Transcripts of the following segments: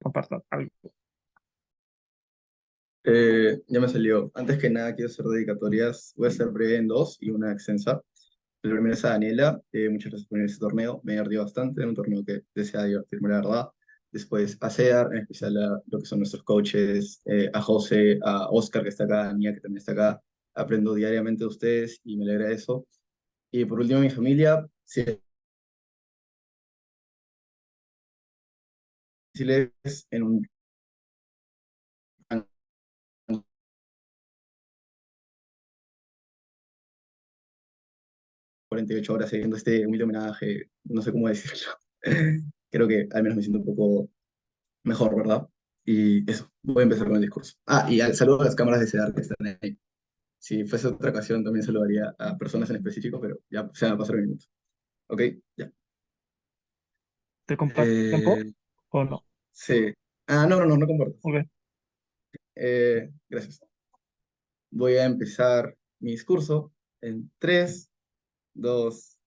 compartan algo. Ya me salió. Antes que nada, quiero hacer dedicatorias. Voy a ser breve en dos y una extensa. El primero es a Daniela. Muchas gracias por venir a este torneo. Me divertido bastante. Era un torneo que desea divertirme, la verdad. Después a Cedar, en especial a lo que son nuestros coaches, a José, a Oscar, que está acá, a Nia, que también está acá. Aprendo diariamente de ustedes y me alegra eso. Y por último, mi familia. Si es en un 48 horas siguiendo este humilde homenaje, no sé cómo decirlo. Creo que al menos me siento un poco mejor, ¿verdad? Y eso, voy a empezar con el discurso. Y al saludo a las cámaras de CEDAR que están ahí. Si fuese otra ocasión, también saludaría a personas en específico, pero ya se van a pasar minutos. ¿Ok? Ya. ¿Te comparto tiempo Eh, o no? sí. No comparto. Ok. Gracias. Voy a empezar mi discurso en 3, 2,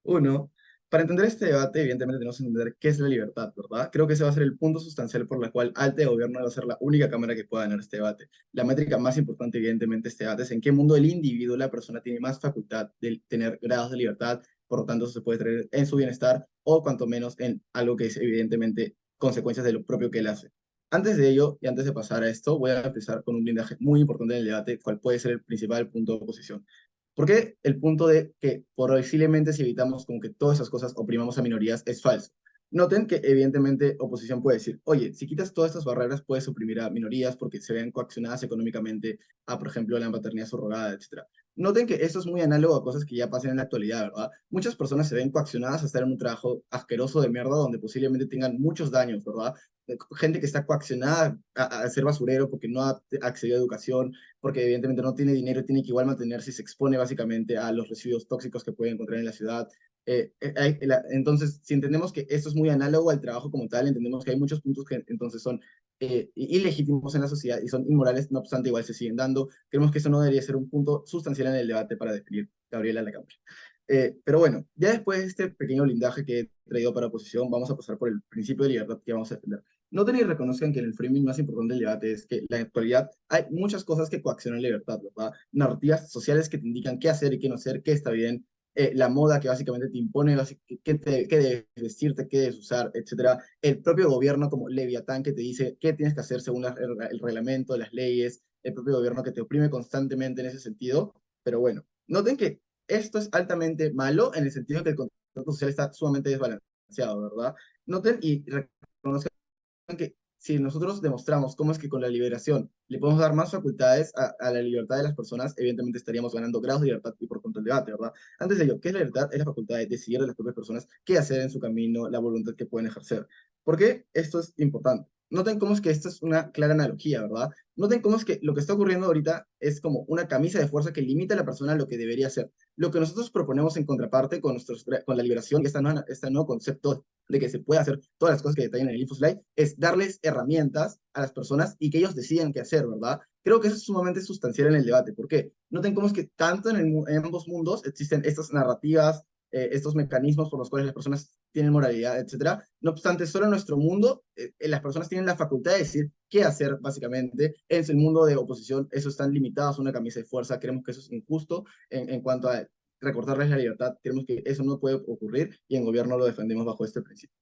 1. Para entender este debate, evidentemente tenemos que entender qué es la libertad, ¿verdad? Creo que ese va a ser el punto sustancial por el cual ALTE de Gobierno va a ser la única cámara que pueda ganar este debate. La métrica más importante, evidentemente, de este debate es en qué mundo el individuo, la persona, tiene más facultad de tener grados de libertad, por lo tanto, eso se puede traer en su bienestar o cuanto menos en algo que es evidentemente consecuencias de lo propio que él hace. Antes de ello, y antes de pasar a esto, voy a empezar con un blindaje muy importante en el debate, cuál puede ser el principal punto de oposición. ¿Por qué el punto de que posiblemente si evitamos como que todas esas cosas oprimamos a minorías es falso? Noten que evidentemente oposición puede decir, oye, si quitas todas estas barreras puedes suprimir a minorías porque se ven coaccionadas económicamente a, por ejemplo, la paternidad subrogada, etcétera. Noten que esto es muy análogo a cosas que ya pasan en la actualidad, ¿verdad? Muchas personas se ven coaccionadas a estar en un trabajo asqueroso de mierda donde posiblemente tengan muchos daños, ¿verdad? Gente que está coaccionada a ser basurero porque no ha accedido a educación, porque evidentemente no tiene dinero y tiene que igual mantenerse y se expone básicamente a los residuos tóxicos que puede encontrar en la ciudad. Entonces, si entendemos que esto es muy análogo al trabajo como tal, entendemos que hay muchos puntos que entonces son ilegítimos en la sociedad y son inmorales, no obstante, igual se siguen dando. Creemos que eso no debería ser un punto sustancial en el debate para definir Gabriela la Cámara. Pero bueno, ya después de este pequeño blindaje que he traído para oposición, vamos a pasar por el principio de libertad que vamos a defender. Noten y reconozcan que en el framing más importante del debate es que en la actualidad hay muchas cosas que coaccionan la libertad, ¿verdad? Narrativas sociales que te indican qué hacer y qué no hacer, qué está bien, la moda que básicamente te impone qué debes vestirte, qué debes usar, etcétera. El propio gobierno como Leviatán que te dice qué tienes que hacer según el reglamento, las leyes, el propio gobierno que te oprime constantemente en ese sentido. Pero bueno, noten que esto es altamente malo en el sentido que el contrato social está sumamente desbalanceado, ¿verdad? Noten y reconozcan que si nosotros demostramos cómo es que con la liberación le podemos dar más facultades a la libertad de las personas, evidentemente estaríamos ganando grados de libertad y por tanto el debate, ¿verdad? Antes de ello, ¿qué es la libertad? Es la facultad de decidir de las propias personas qué hacer en su camino, la voluntad que pueden ejercer. ¿Por qué esto es importante? Noten cómo es que esto es una clara analogía, ¿verdad? Noten cómo es que lo que está ocurriendo ahorita es como una camisa de fuerza que limita a la persona a lo que debería hacer. Lo que nosotros proponemos en contraparte con la liberación y este nuevo concepto de que se puede hacer todas las cosas que detallan en el InfoSlide, es darles herramientas a las personas y que ellos decidan qué hacer, ¿verdad? Creo que eso es sumamente sustancial en el debate. ¿Por qué? Noten cómo es que tanto en ambos mundos existen estas narrativas, estos mecanismos por los cuales las personas tienen moralidad, etcétera. No obstante, solo en nuestro mundo las personas tienen la facultad de decir qué hacer, básicamente. En el mundo de oposición, eso están limitados a una camisa de fuerza. Creemos que eso es injusto en cuanto a recortarles la libertad. Creemos que eso no puede ocurrir y en gobierno lo defendemos bajo este principio.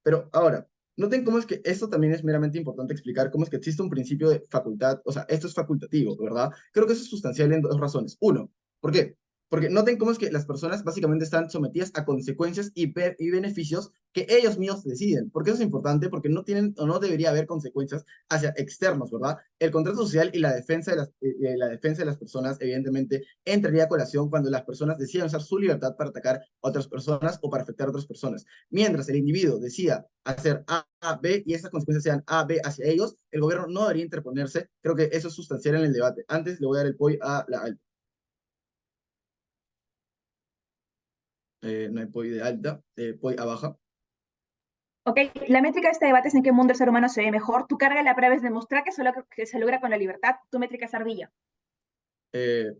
Pero ahora, noten cómo es que esto también es meramente importante explicar, cómo es que existe un principio de facultad, o sea, esto es facultativo, ¿verdad? Creo que eso es sustancial en dos razones. Uno, ¿por qué? Porque noten cómo es que las personas básicamente están sometidas a consecuencias y beneficios que ellos mismos deciden. ¿Por qué eso es importante? Porque no tienen o no debería haber consecuencias hacia externos, ¿verdad? El contrato social y la defensa de las personas, evidentemente, entraría a colación cuando las personas deciden usar su libertad para atacar a otras personas o para afectar a otras personas. Mientras el individuo decida hacer A, B y esas consecuencias sean A, B hacia ellos, el gobierno no debería interponerse. Creo que eso es sustancial en el debate. Antes le voy a dar el POI a la alta. No hay POI de alta, POI a baja. Ok, la métrica de este debate es en qué mundo el ser humano se ve mejor. Tu carga de la prueba es demostrar que se logra con la libertad. Tu métrica es ardilla. Eh,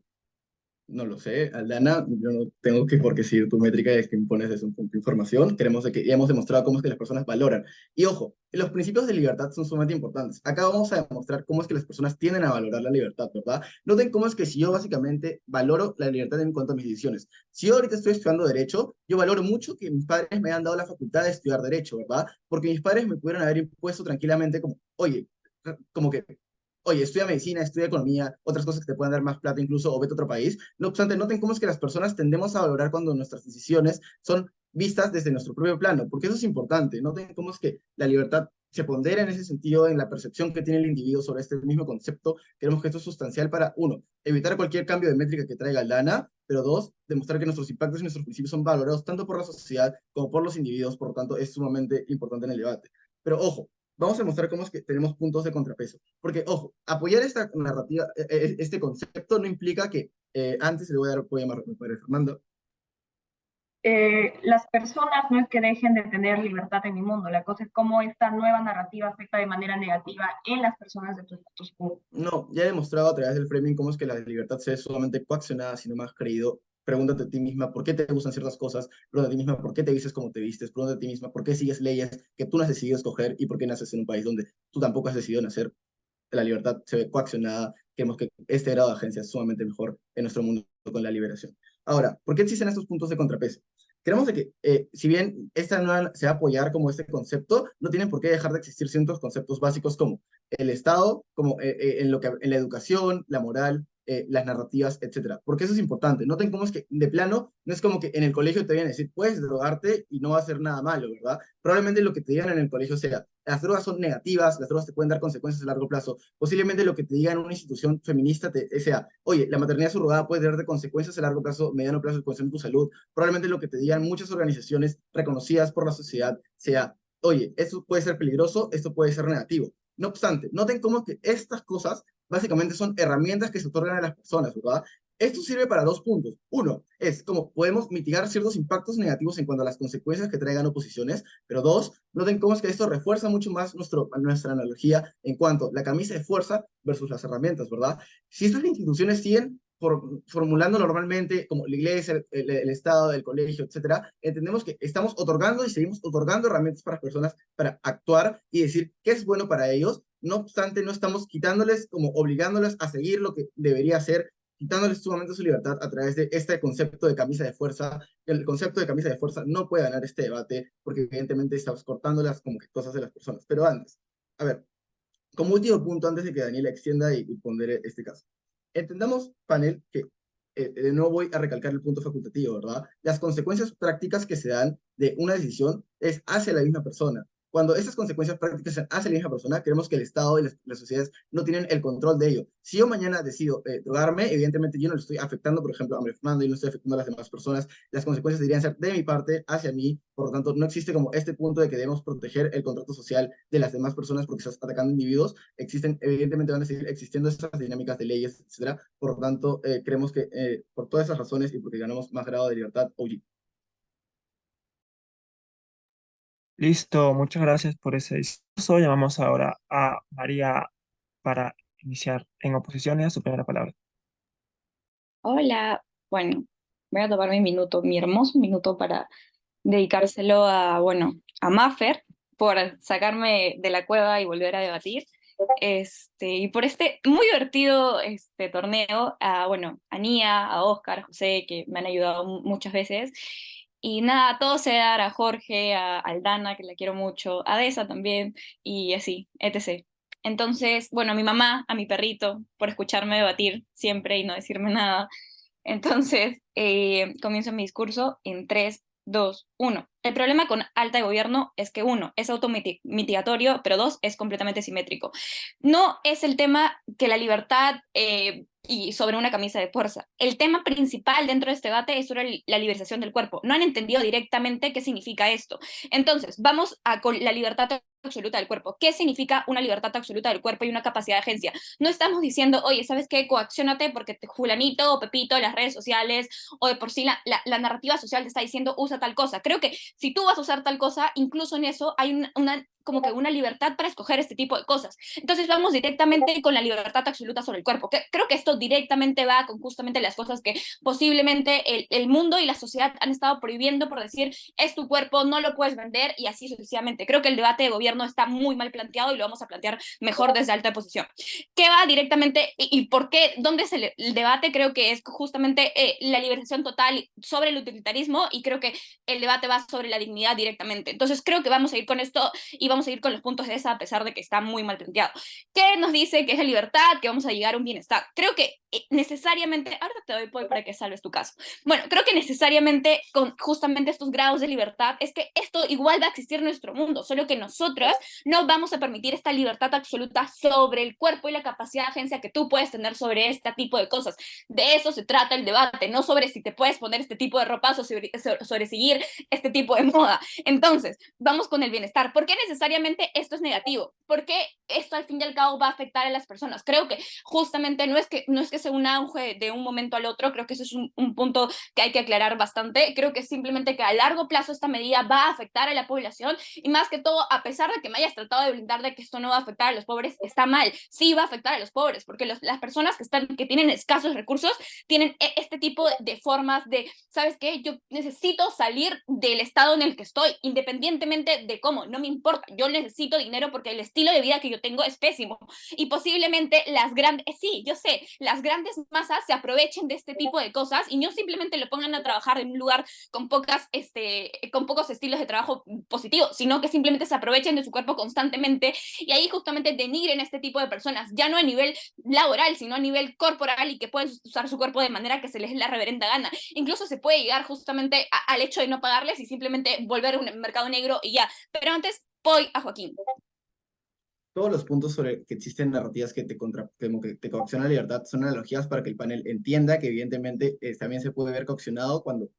No lo sé, Aldana, yo no tengo que por qué seguir tu métrica de que impones desde un punto de información. Queremos de que ya hemos demostrado cómo es que las personas valoran. Y ojo, los principios de libertad son sumamente importantes. Acá vamos a demostrar cómo es que las personas tienden a valorar la libertad, ¿verdad? Noten cómo es que si yo básicamente valoro la libertad en cuanto a mis decisiones. Si yo ahorita estoy estudiando Derecho, yo valoro mucho que mis padres me hayan dado la facultad de estudiar Derecho, ¿verdad? Porque mis padres me pudieron haber impuesto tranquilamente como, oye, como que oye, estudia medicina, estudia economía, otras cosas que te puedan dar más plata incluso, o vete a otro país. No obstante, noten cómo es que las personas tendemos a valorar cuando nuestras decisiones son vistas desde nuestro propio plano, porque eso es importante. Noten cómo es que la libertad se pondera en ese sentido en la percepción que tiene el individuo sobre este mismo concepto. Queremos que esto es sustancial para, uno, evitar cualquier cambio de métrica que traiga el DANA, pero dos, demostrar que nuestros impactos y nuestros principios son valorados tanto por la sociedad como por los individuos, por lo tanto, es sumamente importante en el debate. Pero ojo, vamos a mostrar cómo es que tenemos puntos de contrapeso. Porque, ojo, apoyar esta narrativa, este concepto no implica que antes le voy a dar, voy a llamar a mi padre Fernando. Las personas no es que dejen de tener libertad en el mundo, la cosa es cómo esta nueva narrativa afecta de manera negativa en las personas de tu status quo. No, ya he demostrado a través del framing cómo es que la libertad se ve solamente coaccionada, si no más creído. Pregúntate a ti misma por qué te gustan ciertas cosas, pregúntate a ti misma por qué te vistes como te vistes, pregúntate a ti misma por qué sigues leyes que tú no has decidido escoger y por qué naces en un país donde tú tampoco has decidido nacer. La libertad se ve coaccionada, queremos que este grado de agencia es sumamente mejor en nuestro mundo con la liberación. Ahora, ¿por qué existen estos puntos de contrapeso? Creemos de que, si bien esta no se va a apoyar como este concepto, no tienen por qué dejar de existir ciertos conceptos básicos como el Estado, como en la educación, la moral, las narrativas, etcétera. Porque eso es importante. Noten cómo es que, de plano, no es como que en el colegio te vienen a decir, puedes drogarte y no va a ser nada malo, ¿verdad? Probablemente lo que te digan en el colegio sea, las drogas son negativas, las drogas te pueden dar consecuencias a largo plazo. Posiblemente lo que te diga en una institución feminista sea, oye, la maternidad subrogada puede darte consecuencias a largo plazo, mediano plazo, con tu salud. Probablemente lo que te digan muchas organizaciones reconocidas por la sociedad sea, oye, esto puede ser peligroso, esto puede ser negativo. No obstante, noten cómo que estas cosas básicamente son herramientas que se otorgan a las personas, ¿verdad? Esto sirve para dos puntos. Uno, es como podemos mitigar ciertos impactos negativos en cuanto a las consecuencias que traigan oposiciones, pero dos, noten cómo es que esto refuerza mucho más nuestra analogía en cuanto a la camisa de fuerza versus las herramientas, ¿verdad? Si estas instituciones siguen formulando normalmente, como la iglesia, el Estado, el colegio, etcétera, entendemos que estamos otorgando y seguimos otorgando herramientas para las personas para actuar y decir qué es bueno para ellos. No obstante, no estamos quitándoles, como obligándoles a seguir lo que debería ser, quitándoles sumamente su libertad a través de este concepto de camisa de fuerza. El concepto de camisa de fuerza no puede ganar este debate porque evidentemente estamos cortando las como que cosas de las personas. Pero antes, a ver, como último punto, antes de que Daniela extienda y pondré este caso. Entendamos, panel, que no voy a recalcar el punto facultativo, ¿verdad? Las consecuencias prácticas que se dan de una decisión es hacia la misma persona. Cuando estas consecuencias prácticas se hacia la misma persona, creemos que el Estado y las sociedades no tienen el control de ello. Si yo mañana decido drogarme, evidentemente yo no le estoy afectando, por ejemplo, a mi Fernando y no estoy afectando a las demás personas. Las consecuencias deberían ser de mi parte hacia mí. Por lo tanto, no existe como este punto de que debemos proteger el contrato social de las demás personas porque estás atacando individuos. Existen, evidentemente van a seguir existiendo estas dinámicas de leyes, etcétera. Por lo tanto, creemos que por todas esas razones y porque ganamos más grado de libertad, OG. Listo, muchas gracias por ese discurso. Llamamos ahora a María para iniciar en oposiciones a su primera palabra. Hola, bueno, voy a tomar mi minuto, mi hermoso minuto para dedicárselo a, bueno, a Maffer por sacarme de la cueva y volver a debatir. Y por este muy divertido torneo, a, bueno, a Nia, a Oscar, a José, que me han ayudado muchas veces. Y nada, a todos Cedar, a Jorge, a Aldana, que la quiero mucho, a Deza también, y así, etc. Entonces, bueno, a mi mamá, a mi perrito, por escucharme debatir siempre y no decirme nada. Entonces, comienzo mi discurso en 3, 2, 1. El problema con alta de gobierno es que, uno, es automitigatorio, pero dos, es completamente simétrico. No es el tema que la libertad y sobre una camisa de fuerza. El tema principal dentro de este debate es sobre la liberación del cuerpo. No han entendido directamente qué significa esto. Entonces, vamos a con la libertad absoluta del cuerpo. ¿Qué significa una libertad absoluta del cuerpo y una capacidad de agencia? No estamos diciendo, oye, ¿sabes qué? Coacciónate porque te fulanito o Pepito, las redes sociales o de por sí la narrativa social te está diciendo usa tal cosa. Creo que si tú vas a usar tal cosa, incluso en eso hay como que una libertad para escoger este tipo de cosas. Entonces vamos directamente con la libertad absoluta sobre el cuerpo. Creo que esto directamente va con justamente las cosas que posiblemente el mundo y la sociedad han estado prohibiendo por decir, es tu cuerpo, no lo puedes vender y así sucesivamente. Creo que el debate de gobierno está muy mal planteado y lo vamos a plantear mejor desde alta posición. ¿Qué va directamente y por qué? ¿Dónde es el debate? Creo que es justamente la liberación total sobre el utilitarismo y creo que el debate va sobre la dignidad directamente. Entonces creo que vamos a ir con esto y vamos a ir con los puntos de esa a pesar de que está muy mal planteado. ¿Qué nos dice que es la libertad? Que vamos a llegar a un bienestar. Creo que necesariamente, ahora te doy para que salves tu caso. Bueno, creo que necesariamente con justamente estos grados de libertad es que esto igual va a existir en nuestro mundo, solo que nosotros no vamos a permitir esta libertad absoluta sobre el cuerpo y la capacidad de agencia que tú puedes tener sobre este tipo de cosas. De eso se trata el debate, no sobre si te puedes poner este tipo de ropa o sobre seguir este tipo de moda. Entonces, vamos con el bienestar. ¿Por qué necesariamente esto es negativo? Porque esto al fin y al cabo va a afectar a las personas. Creo que justamente no es que sea un auge de un momento al otro, creo que eso es un punto que hay que aclarar bastante. Creo que simplemente que a largo plazo esta medida va a afectar a la población y más que todo, a pesar de que me hayas tratado de blindar de que esto no va a afectar a los pobres, está mal. Sí va a afectar a los pobres, porque las personas que tienen escasos recursos tienen este tipo de formas de, ¿sabes qué? Yo necesito salir del estado en el que estoy, independientemente de cómo, no me importa, yo necesito dinero porque el estilo de vida que yo tengo es pésimo y posiblemente las grandes, sí, yo sé, las grandes masas se aprovechen de este tipo de cosas y no simplemente lo pongan a trabajar en un lugar con con pocos estilos de trabajo positivos, sino que simplemente se aprovechen de su cuerpo constantemente y ahí justamente denigren este tipo de personas, ya no a nivel laboral, sino a nivel corporal y que pueden usar su cuerpo de manera que se les dé la reverenda gana. Incluso se puede llegar justamente al hecho de no pagarles y simplemente volver un mercado negro y ya. Pero antes, voy a Joaquín. Todos los puntos sobre que existen narrativas como que te coaccionan la libertad son analogías para que el panel entienda que evidentemente también se puede ver coaccionado cuando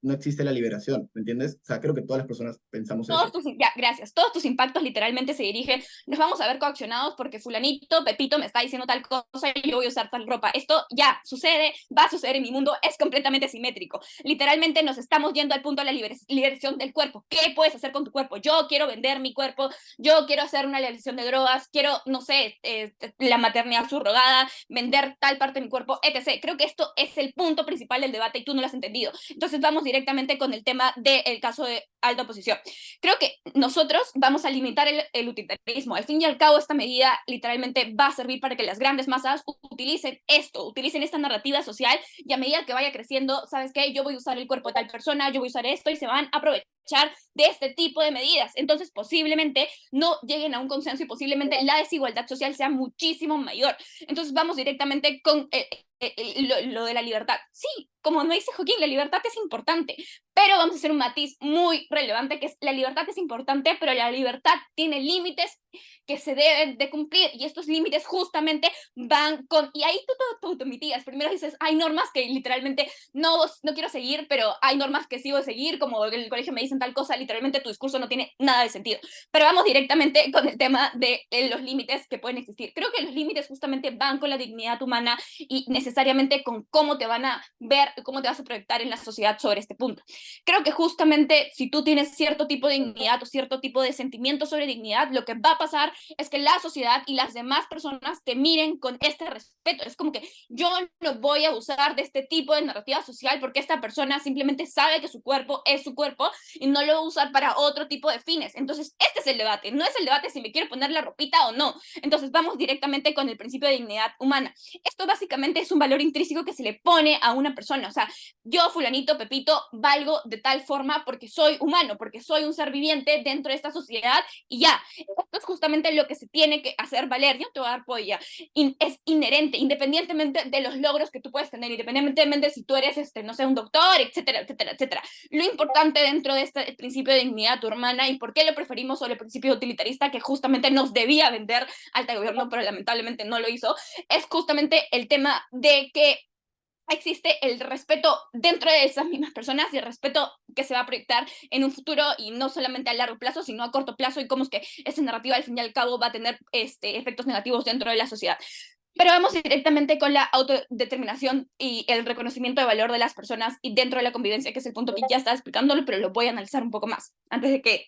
no existe la liberación, ¿me entiendes? O sea, creo que todas las personas pensamos eso. Gracias, todos tus impactos literalmente se dirigen, nos vamos a ver coaccionados porque fulanito, Pepito me está diciendo tal cosa y yo voy a usar tal ropa. Esto ya sucede, va a suceder en mi mundo, es completamente simétrico. Literalmente nos estamos yendo al punto de la liberación del cuerpo. ¿Qué puedes hacer con tu cuerpo? Yo quiero vender mi cuerpo, yo quiero hacer una legalización de drogas, quiero, no sé, la maternidad subrogada, vender tal parte de mi cuerpo, etc. Creo que esto es el punto principal del debate y tú no lo has entendido. Entonces vamos directamente con el tema del caso de alta oposición. Creo que nosotros vamos a limitar el utilitarismo. Al fin y al cabo, esta medida literalmente va a servir para que las grandes masas utilicen esto, utilicen esta narrativa social y a medida que vaya creciendo, ¿sabes qué? Yo voy a usar el cuerpo de tal persona, yo voy a usar esto y se van a aprovechar de este tipo de medidas. Entonces, posiblemente no lleguen a un consenso y posiblemente la desigualdad social sea muchísimo mayor. Entonces, vamos directamente con lo de la libertad. Sí, como me dice Joaquín, la libertad es importante, pero vamos a hacer un matiz muy relevante, que es la libertad es importante, pero la libertad tiene límites que se deben de cumplir y estos límites justamente van con, y ahí tú mitigas, primero dices, hay normas que literalmente no quiero seguir, pero hay normas que sigo de seguir, como en el colegio me dicen tal cosa, literalmente tu discurso no tiene nada de sentido, pero vamos directamente con el tema de los límites que pueden existir. Creo que los límites justamente van con la dignidad humana y necesariamente con cómo te van a ver, cómo te vas a proyectar en la sociedad sobre este punto. Creo que justamente si tú tienes cierto tipo de dignidad o cierto tipo de sentimiento sobre dignidad, lo que va a pasar es que la sociedad y las demás personas te miren con este respeto. Es como que yo no voy a abusar de este tipo de narrativa social porque esta persona simplemente sabe que su cuerpo es su cuerpo y no lo va a usar para otro tipo de fines. Entonces, este es el debate. No es el debate si me quiero poner la ropita o no. Entonces, vamos directamente con el principio de dignidad humana. Esto básicamente es un valor intrínseco que se le pone a una persona. O sea, yo, fulanito, Pepito, valgo de tal forma porque soy humano, porque soy un ser viviente dentro de esta sociedad y ya. Esto es justamente lo que se tiene que hacer valer. Yo te voy a dar polla. Es inherente, independientemente de los logros que tú puedes tener, independientemente de si tú eres, no sé, un doctor, etcétera, etcétera, etcétera. Lo importante dentro de este principio de dignidad humana y por qué lo preferimos sobre el principio utilitarista que justamente nos debía vender alta gobierno, pero lamentablemente no lo hizo, es justamente el tema de que existe el respeto dentro de esas mismas personas y el respeto que se va a proyectar en un futuro y no solamente a largo plazo, sino a corto plazo y cómo es que esa narrativa al fin y al cabo va a tener efectos negativos dentro de la sociedad. Pero vamos directamente con la autodeterminación y el reconocimiento de valor de las personas y dentro de la convivencia, que es el punto que ya estaba explicándolo, pero lo voy a analizar un poco más antes de que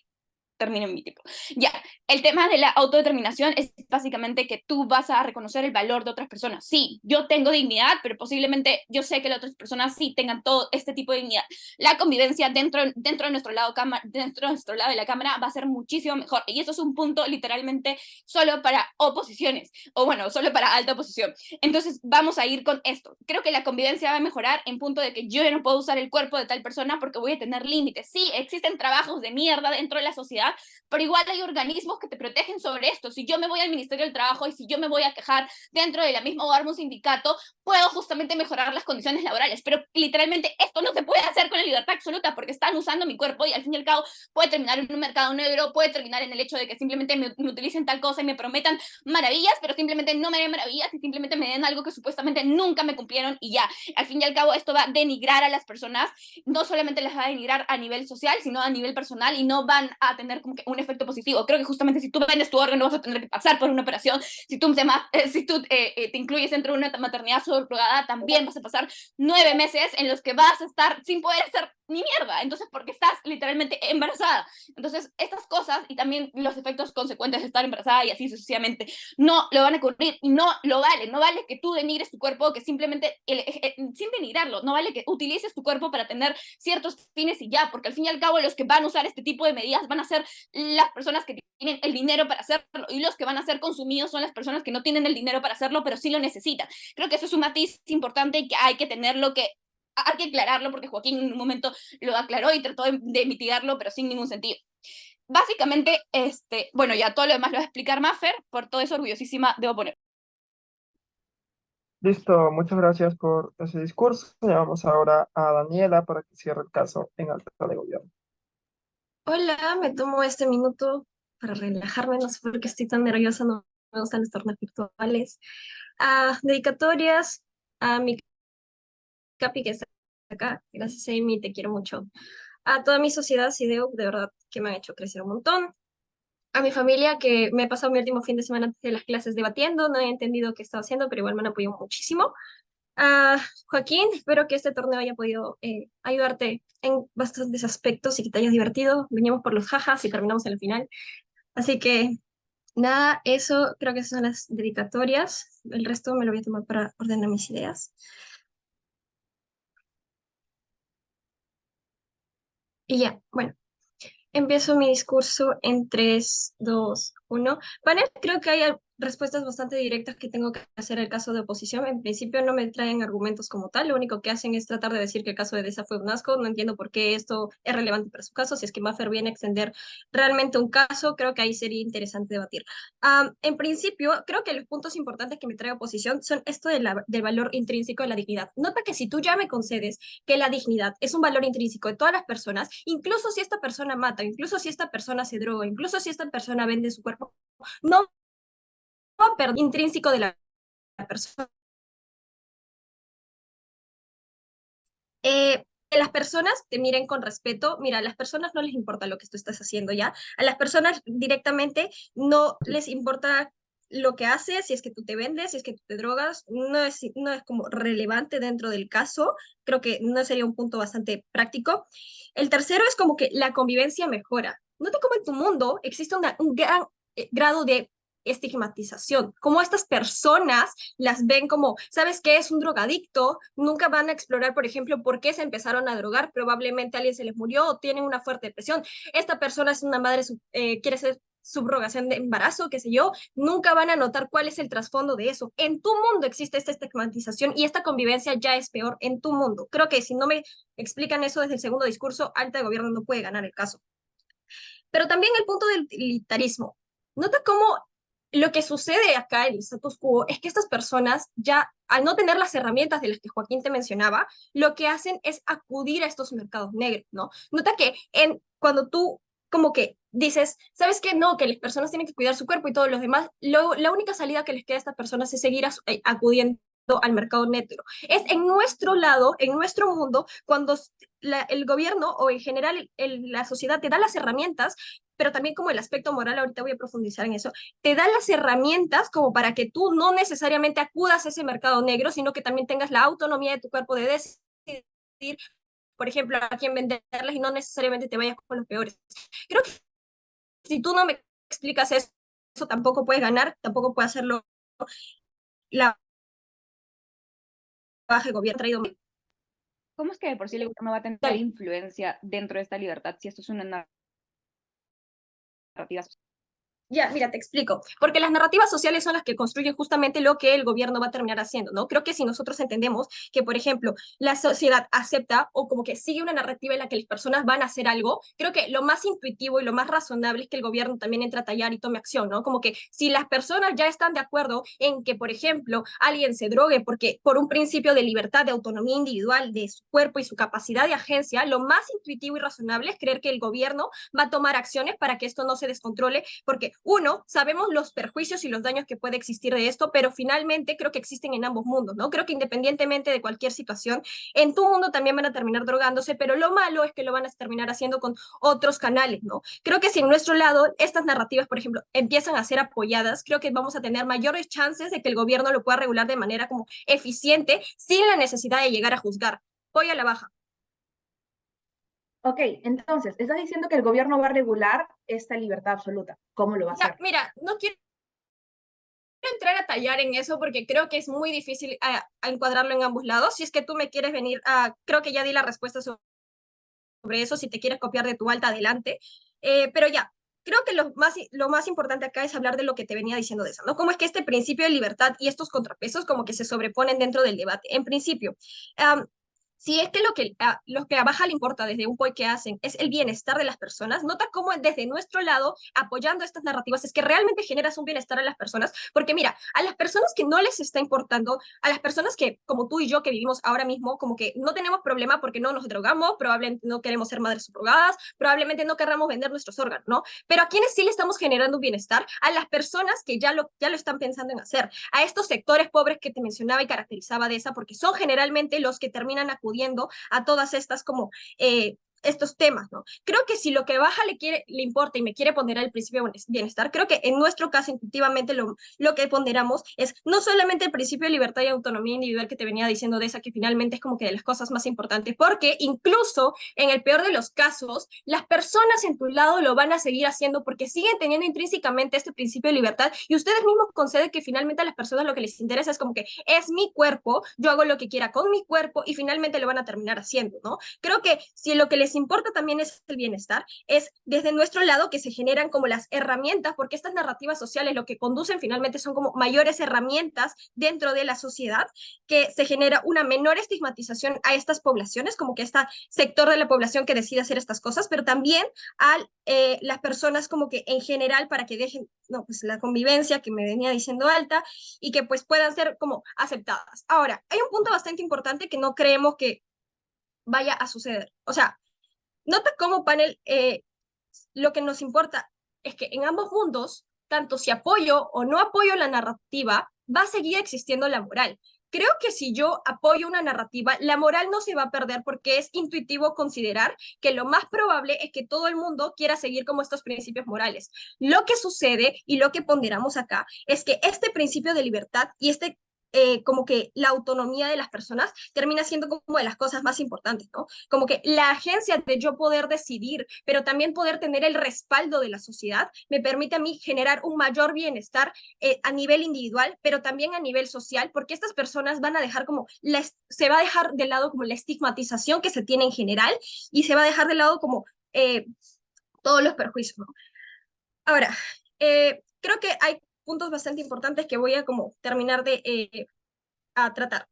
termine mi tiempo. Ya, el tema de la autodeterminación es básicamente que tú vas a reconocer el valor de otras personas. Sí, yo tengo dignidad, pero posiblemente yo sé que las otras personas sí tengan todo este tipo de dignidad. La convivencia dentro de nuestro lado dentro de nuestro lado de la cámara va a ser muchísimo mejor. Y eso es un punto literalmente solo para oposiciones, o bueno, solo para alta oposición. Entonces, vamos a ir con esto. Creo que la convivencia va a mejorar en punto de que yo ya no puedo usar el cuerpo de tal persona porque voy a tener límites. Sí, existen trabajos de mierda dentro de la sociedad, pero igual hay organismos que te protegen sobre esto. Si yo me voy al Ministerio del Trabajo y si yo me voy a quejar dentro de la misma hogar un sindicato, puedo justamente mejorar las condiciones laborales, pero literalmente esto no se puede hacer con la libertad absoluta porque están usando mi cuerpo y al fin y al cabo puede terminar en un mercado negro, puede terminar en el hecho de que simplemente me utilicen tal cosa y me prometan maravillas, pero simplemente no me den maravillas y simplemente me den algo que supuestamente nunca me cumplieron y ya. Al fin y al cabo esto va a denigrar a las personas, no solamente las va a denigrar a nivel social, sino a nivel personal y no van a tener como que un efecto positivo. Creo que justamente si tú vendes tu órgano vas a tener que pasar por una operación, si tú te incluyes dentro de una maternidad subrogada, también vas a pasar 9 meses en los que vas a estar sin poder hacer ni mierda, entonces porque estás literalmente embarazada. Entonces estas cosas y también los efectos consecuentes de estar embarazada y así sucesivamente no lo van a ocurrir y no lo vale. No vale que tú denigres tu cuerpo, que simplemente sin denigrarlo, no vale que utilices tu cuerpo para tener ciertos fines y ya, porque al fin y al cabo los que van a usar este tipo de medidas van a ser las personas que tienen el dinero para hacerlo y los que van a ser consumidos son las personas que no tienen el dinero para hacerlo pero sí lo necesitan. Creo que eso es un matiz importante y que hay que tenerlo, que hay que aclararlo porque Joaquín en un momento lo aclaró y trató de mitigarlo pero sin ningún sentido. Básicamente, bueno, ya todo lo demás lo va a explicar Maffer, por todo eso orgullosísima debo poner. Listo, muchas gracias por ese discurso. Llamamos ahora a Daniela para que cierre el caso en alta de gobierno. Hola, me tomo este minuto para relajarme, no sé por qué estoy tan nerviosa, no me gustan los torneos virtuales. Dedicatorias a mi capi que está acá, gracias Amy, te quiero mucho. A toda mi sociedad CIDEO, de verdad que me han hecho crecer un montón. A mi familia, que me he pasado mi último fin de semana antes de las clases debatiendo, no he entendido qué estaba haciendo, pero igual me han apoyado muchísimo. Joaquín, espero que este torneo haya podido ayudarte en bastantes aspectos y que te hayas divertido. Veníamos por los jajas y terminamos en el final. Así que nada, eso creo que son las dedicatorias. El resto me lo voy a tomar para ordenar mis ideas. Y ya, bueno. Empiezo mi discurso en 3, 2, 1. Panel, creo que hay respuestas bastante directas que tengo que hacer el caso de oposición. En principio no me traen argumentos como tal, lo único que hacen es tratar de decir que el caso de Deza fue un asco. No entiendo por qué esto es relevante para su caso. Si es que Maffer viene a extender realmente un caso, creo que ahí sería interesante debatir. En principio, creo que los puntos importantes que me trae oposición son esto del valor intrínseco de la dignidad. Nota que si tú ya me concedes que la dignidad es un valor intrínseco de todas las personas, incluso si esta persona mata, incluso si esta persona se droga, incluso si esta persona vende su cuerpo, no va a perder intrínseco de la persona. Que las personas te miren con respeto. Mira, a las personas no les importa lo que tú estás haciendo ya. A las personas directamente no les importa lo que haces, si es que tú te vendes, si es que tú te drogas, no es como relevante dentro del caso. Creo que no sería un punto bastante práctico. El tercero es como que la convivencia mejora. Nota cómo en tu mundo existe un gran grado de estigmatización, como estas personas las ven como, ¿sabes qué? Es un drogadicto, nunca van a explorar, por ejemplo, por qué se empezaron a drogar, probablemente alguien se les murió o tienen una fuerte depresión, esta persona es una madre, quiere ser subrogación de embarazo, qué sé yo, nunca van a notar cuál es el trasfondo de eso. En tu mundo existe esta estigmatización y esta convivencia ya es peor en tu mundo. Creo que si no me explican eso desde el segundo discurso, alta de gobierno no puede ganar el caso. Pero también el punto del utilitarismo. Nota cómo lo que sucede acá en el status quo es que estas personas ya, al no tener las herramientas de las que Joaquín te mencionaba, lo que hacen es acudir a estos mercados negros, ¿no? Nota que cuando tú como que dices, ¿sabes qué? No, que las personas tienen que cuidar su cuerpo y todos los demás, la única salida que les queda a estas personas es seguir acudiendo al mercado negro. Es en nuestro lado, en nuestro mundo, cuando el gobierno o en general la sociedad te da las herramientas, pero también como el aspecto moral, ahorita voy a profundizar en eso, te da las herramientas como para que tú no necesariamente acudas a ese mercado negro, sino que también tengas la autonomía de tu cuerpo de decidir, por ejemplo, a quién venderlas y no necesariamente te vayas con los peores. Creo que si tú no me explicas eso tampoco puedes ganar, tampoco puede hacerlo la baja gobierno traído. ¿Cómo es que de por sí el gobierno va a tener influencia dentro de esta libertad si esto es una narrativa social? Ya, mira, te explico. Porque las narrativas sociales son las que construyen justamente lo que el gobierno va a terminar haciendo, ¿no? Creo que si nosotros entendemos que, por ejemplo, la sociedad acepta o como que sigue una narrativa en la que las personas van a hacer algo, creo que lo más intuitivo y lo más razonable es que el gobierno también entre a tallar y tome acción, ¿no? Como que si las personas ya están de acuerdo en que, por ejemplo, alguien se drogue porque por un principio de libertad, de autonomía individual, de su cuerpo y su capacidad de agencia, lo más intuitivo y razonable es creer que el gobierno va a tomar acciones para que esto no se descontrole, porque uno, sabemos los perjuicios y los daños que puede existir de esto, pero finalmente creo que existen en ambos mundos, ¿no? Creo que independientemente de cualquier situación, en tu mundo también van a terminar drogándose, pero lo malo es que lo van a terminar haciendo con otros canales, ¿no? Creo que si en nuestro lado estas narrativas, por ejemplo, empiezan a ser apoyadas, creo que vamos a tener mayores chances de que el gobierno lo pueda regular de manera como eficiente, sin la necesidad de llegar a juzgar. Voy a la baja. Ok, entonces, estás diciendo que el gobierno va a regular esta libertad absoluta. ¿Cómo lo va a Ya, hacer? mira, no quiero entrar a tallar en eso porque creo que es muy difícil a encuadrarlo en ambos lados. Si es que tú me quieres venir a, creo que ya di la respuesta sobre eso, si te quieres copiar de tu alta, adelante. Pero ya, creo que lo más importante acá es hablar de lo que te venía diciendo de eso, ¿no? Cómo es que este principio de libertad y estos contrapesos como que se sobreponen dentro del debate. En principio, si es que lo que a Baja le importa desde un POI que hacen es el bienestar de las personas, nota cómo desde nuestro lado, apoyando estas narrativas, es que realmente generas un bienestar a las personas, porque mira, a las personas que no les está importando, a las personas que, como tú y yo, que vivimos ahora mismo, como que no tenemos problema porque no nos drogamos, probablemente no queremos ser madres subrogadas, probablemente no querramos vender nuestros órganos, ¿no? Pero a quienes sí le estamos generando un bienestar, a las personas que ya lo están pensando en hacer, a estos sectores pobres que te mencionaba y caracterizaba de esa, porque son generalmente los que terminan acudiendo a todas estas como estos temas, ¿no? Creo que si lo que Baja le importa y me quiere ponderar el principio de bienestar, creo que en nuestro caso intuitivamente lo que ponderamos es no solamente el principio de libertad y autonomía individual que te venía diciendo de esa, que finalmente es como que de las cosas más importantes, porque incluso en el peor de los casos, las personas en tu lado lo van a seguir haciendo porque siguen teniendo intrínsecamente este principio de libertad y ustedes mismos conceden que finalmente a las personas lo que les interesa es como que es mi cuerpo, yo hago lo que quiera con mi cuerpo y finalmente lo van a terminar haciendo, ¿no? Creo que si lo que les importa también es el bienestar, es desde nuestro lado que se generan como las herramientas, porque estas narrativas sociales lo que conducen finalmente son como mayores herramientas dentro de la sociedad, que se genera una menor estigmatización a estas poblaciones, como que este sector de la población que decide hacer estas cosas, pero también a las personas como que en general para que dejen, no, pues la convivencia que me venía diciendo alta y que pues puedan ser como aceptadas. Ahora, hay un punto bastante importante que no creemos que vaya a suceder. O sea, nota cómo panel, lo que nos importa es que en ambos mundos, tanto si apoyo o no apoyo la narrativa, va a seguir existiendo la moral. Creo que si yo apoyo una narrativa, la moral no se va a perder porque es intuitivo considerar que lo más probable es que todo el mundo quiera seguir como estos principios morales. Lo que sucede y lo que ponderamos acá es que este principio de libertad y este como que la autonomía de las personas termina siendo como de las cosas más importantes, ¿no? Como que la agencia de yo poder decidir, pero también poder tener el respaldo de la sociedad, me permite a mí generar un mayor bienestar a nivel individual, pero también a nivel social, porque estas personas van a dejar como, se va a dejar de lado como la estigmatización que se tiene en general y se va a dejar de lado como todos los perjuicios, ¿no? Ahora, creo que hay puntos bastante importantes que voy a como terminar de a tratar.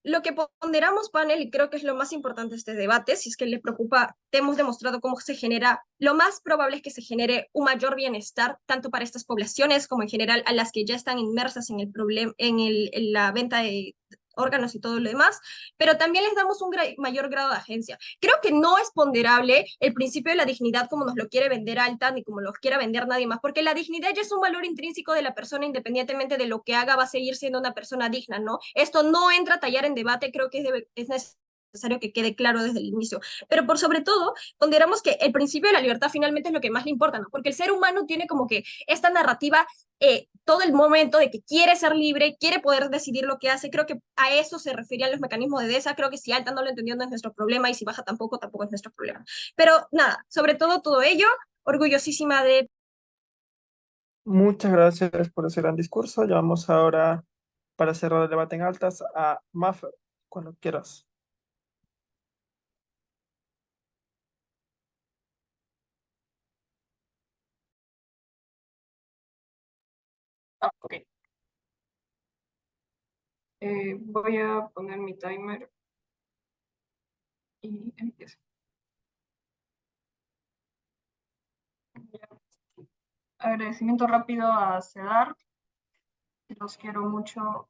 Lo que ponderamos, panel, y creo que es lo más importante de este debate, si es que le preocupa, te hemos demostrado cómo se genera, lo más probable es que se genere un mayor bienestar, tanto para estas poblaciones como en general a las que ya están inmersas en el problema, en la venta de órganos y todo lo demás, pero también les damos un mayor grado de agencia. Creo que no es ponderable el principio de la dignidad como nos lo quiere vender Alta, ni como lo quiera vender nadie más, porque la dignidad ya es un valor intrínseco de la persona, independientemente de lo que haga, va a seguir siendo una persona digna, ¿no? Esto no entra a tallar en debate, creo que es necesario que quede claro desde el inicio. Pero por sobre todo, ponderamos que el principio de la libertad finalmente es lo que más le importa, ¿no? Porque el ser humano tiene como que esta narrativa todo el momento de que quiere ser libre, quiere poder decidir lo que hace. Creo que a eso se referían los mecanismos de DESA. Creo que si Alta no lo entendió no es nuestro problema y si Baja tampoco, tampoco es nuestro problema. Pero nada, sobre todo ello, orgullosísima de... Muchas gracias por ese gran discurso. Llamamos ahora, para cerrar el debate en altas, a Maffer, cuando quieras. Ok. Voy a poner mi timer y empiezo. Agradecimiento rápido a CEDAR. Los quiero mucho,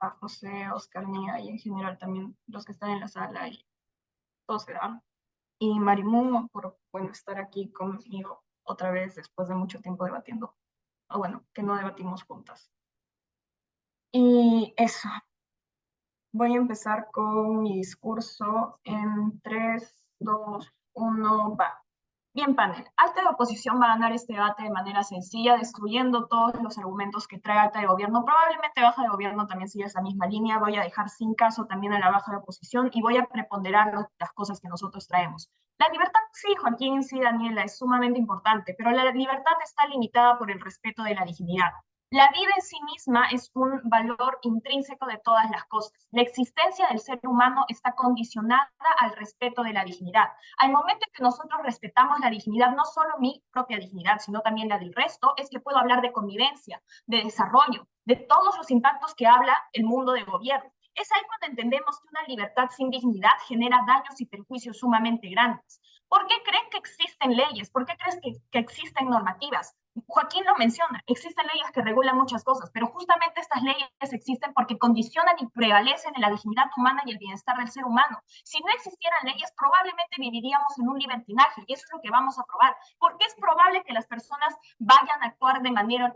a José, Oscar, Mía y en general también los que están en la sala y todos CEDAR. Y Marimu por bueno, estar aquí conmigo otra vez después de mucho tiempo debatiendo. O bueno, que no debatimos juntas. Y eso. Voy a empezar con mi discurso en 3, 2, 1, va. Bien, panel. Alta de oposición va a ganar este debate de manera sencilla, destruyendo todos los argumentos que trae Alta de gobierno. Probablemente Baja de gobierno también siga esa misma línea. Voy a dejar sin caso también a la Baja de oposición y voy a preponderar las cosas que nosotros traemos. La libertad, sí, Joaquín, sí, Daniela, es sumamente importante, pero la libertad está limitada por el respeto de la dignidad. La vida en sí misma es un valor intrínseco de todas las cosas. La existencia del ser humano está condicionada al respeto de la dignidad. Al momento en que nosotros respetamos la dignidad, no solo mi propia dignidad, sino también la del resto, es que puedo hablar de convivencia, de desarrollo, de todos los impactos que habla el mundo de gobierno. Es ahí cuando entendemos que una libertad sin dignidad genera daños y perjuicios sumamente grandes. ¿Por qué creen que existen leyes? ¿Por qué crees que existen normativas? Joaquín lo menciona, existen leyes que regulan muchas cosas, pero justamente estas leyes existen porque condicionan y prevalecen en la dignidad humana y el bienestar del ser humano. Si no existieran leyes, probablemente viviríamos en un libertinaje, y eso es lo que vamos a probar, porque es probable que las personas vayan a actuar de manera,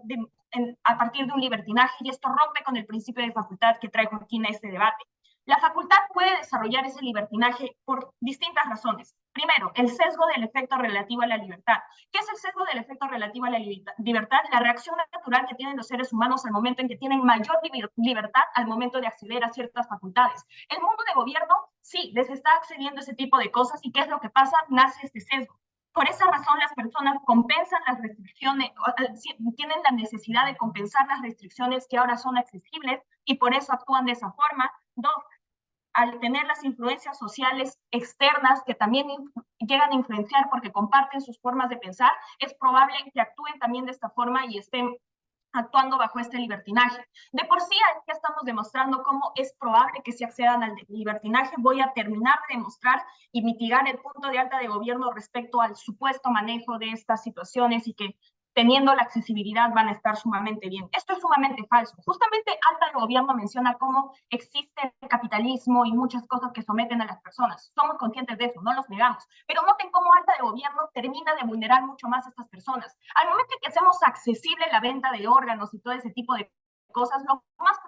a partir de un libertinaje, y esto rompe con el principio de facultad que trae Joaquín a este debate. La facultad puede desarrollar ese libertinaje por distintas razones. Primero, el sesgo del efecto relativo a la libertad. ¿Qué es el sesgo del efecto relativo a la libertad? La reacción natural que tienen los seres humanos al momento en que tienen mayor libertad al momento de acceder a ciertas facultades. El mundo de gobierno, sí, les está accediendo a ese tipo de cosas, y ¿qué es lo que pasa? Nace este sesgo. Por esa razón las personas compensan las restricciones, tienen la necesidad de compensar las restricciones que ahora son accesibles y por eso actúan de esa forma. Dos, al tener las influencias sociales externas que también llegan a influenciar porque comparten sus formas de pensar, es probable que actúen también de esta forma y estén actuando bajo este libertinaje. De por sí, ya estamos demostrando cómo es probable que se accedan al libertinaje. Voy a terminar de demostrar y mitigar el punto de Alta de gobierno respecto al supuesto manejo de estas situaciones y que teniendo la accesibilidad van a estar sumamente bien. Esto es sumamente falso. Justamente Alta de gobierno menciona cómo existe el capitalismo y muchas cosas que someten a las personas. Somos conscientes de eso, no los negamos. Pero noten cómo Alta de gobierno termina de vulnerar mucho más a estas personas. Al momento en que hacemos accesible la venta de órganos y todo ese tipo de cosas, lo más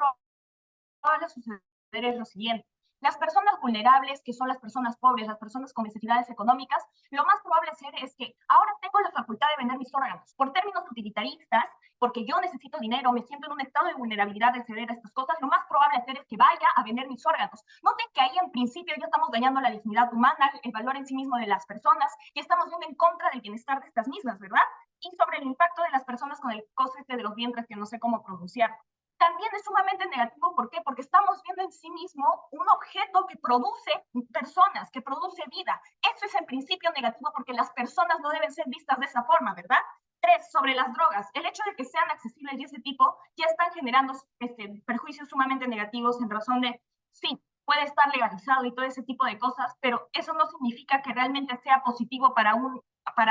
probable suceder es lo siguiente. Las personas vulnerables, que son las personas pobres, las personas con necesidades económicas, lo más probable es que ahora tengo la facultad de vender mis órganos. Por términos utilitaristas, porque yo necesito dinero, me siento en un estado de vulnerabilidad de ceder a estas cosas, lo más probable es que vaya a vender mis órganos. Noten que ahí en principio ya estamos dañando la dignidad humana, el valor en sí mismo de las personas, y estamos yendo en contra del bienestar de estas mismas, ¿verdad? Y sobre el impacto de las personas con el coste de los vientres, que no sé cómo pronunciar. También es sumamente negativo. ¿Por qué? Porque estamos viendo en sí mismo un objeto que produce personas, que produce vida. Eso es en principio negativo porque las personas no deben ser vistas de esa forma, ¿verdad? 3, sobre las drogas. El hecho de que sean accesibles de ese tipo ya están generando perjuicios sumamente negativos en razón de, sí, puede estar legalizado y todo ese tipo de cosas, pero eso no significa que realmente sea positivo para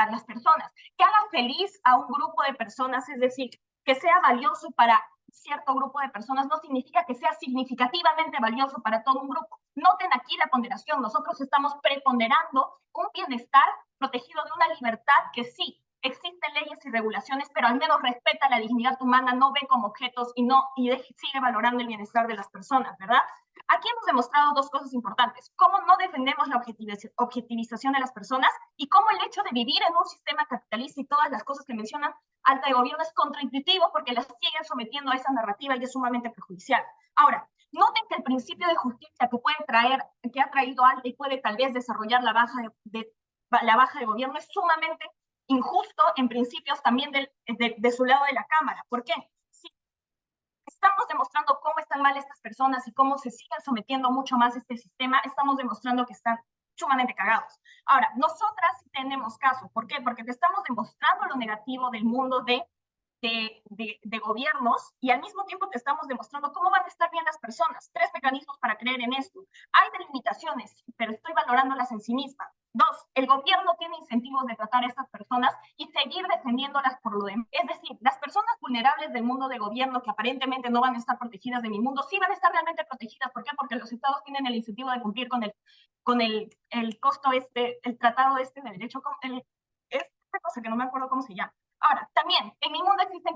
las personas. Que haga feliz a un grupo de personas, es decir, que sea valioso para cierto grupo de personas no significa que sea significativamente valioso para todo un grupo. Noten aquí la ponderación. Nosotros estamos preponderando un bienestar protegido de una libertad que sí, existen leyes y regulaciones, pero al menos respeta la dignidad humana, no ve como objetos y sigue valorando el bienestar de las personas, ¿verdad? Aquí hemos demostrado dos cosas importantes: cómo no defendemos la objetivización de las personas y cómo el hecho de vivir en un sistema capitalista y todas las cosas que mencionan alta de gobierno es contraintuitivo porque las siguen sometiendo a esa narrativa y es sumamente perjudicial. Ahora, noten que el principio de justicia que ha traído alta y puede tal vez desarrollar la baja de gobierno es sumamente injusto en principios también de su lado de la Cámara. ¿Por qué? Si estamos demostrando cómo están mal estas personas y cómo se siguen sometiendo mucho más a este sistema, estamos demostrando que están sumamente cagados. Ahora, nosotras tenemos caso. ¿Por qué? Porque te estamos demostrando lo negativo del mundo de gobiernos y al mismo tiempo te estamos demostrando cómo van a estar bien las personas. 3 mecanismos para creer en esto. Hay delimitaciones, pero estoy valorándolas en sí misma. 2, el gobierno tiene incentivos de tratar a estas personas y seguir defendiéndolas por lo demás. Es decir, las personas vulnerables del mundo de gobierno que aparentemente no van a estar protegidas de mi mundo, sí van a estar realmente protegidas. ¿Por qué? Porque los estados tienen el incentivo de cumplir con el costo el tratado de derecho, esta cosa que no me acuerdo cómo se llama. Ahora, también, en mi mundo existen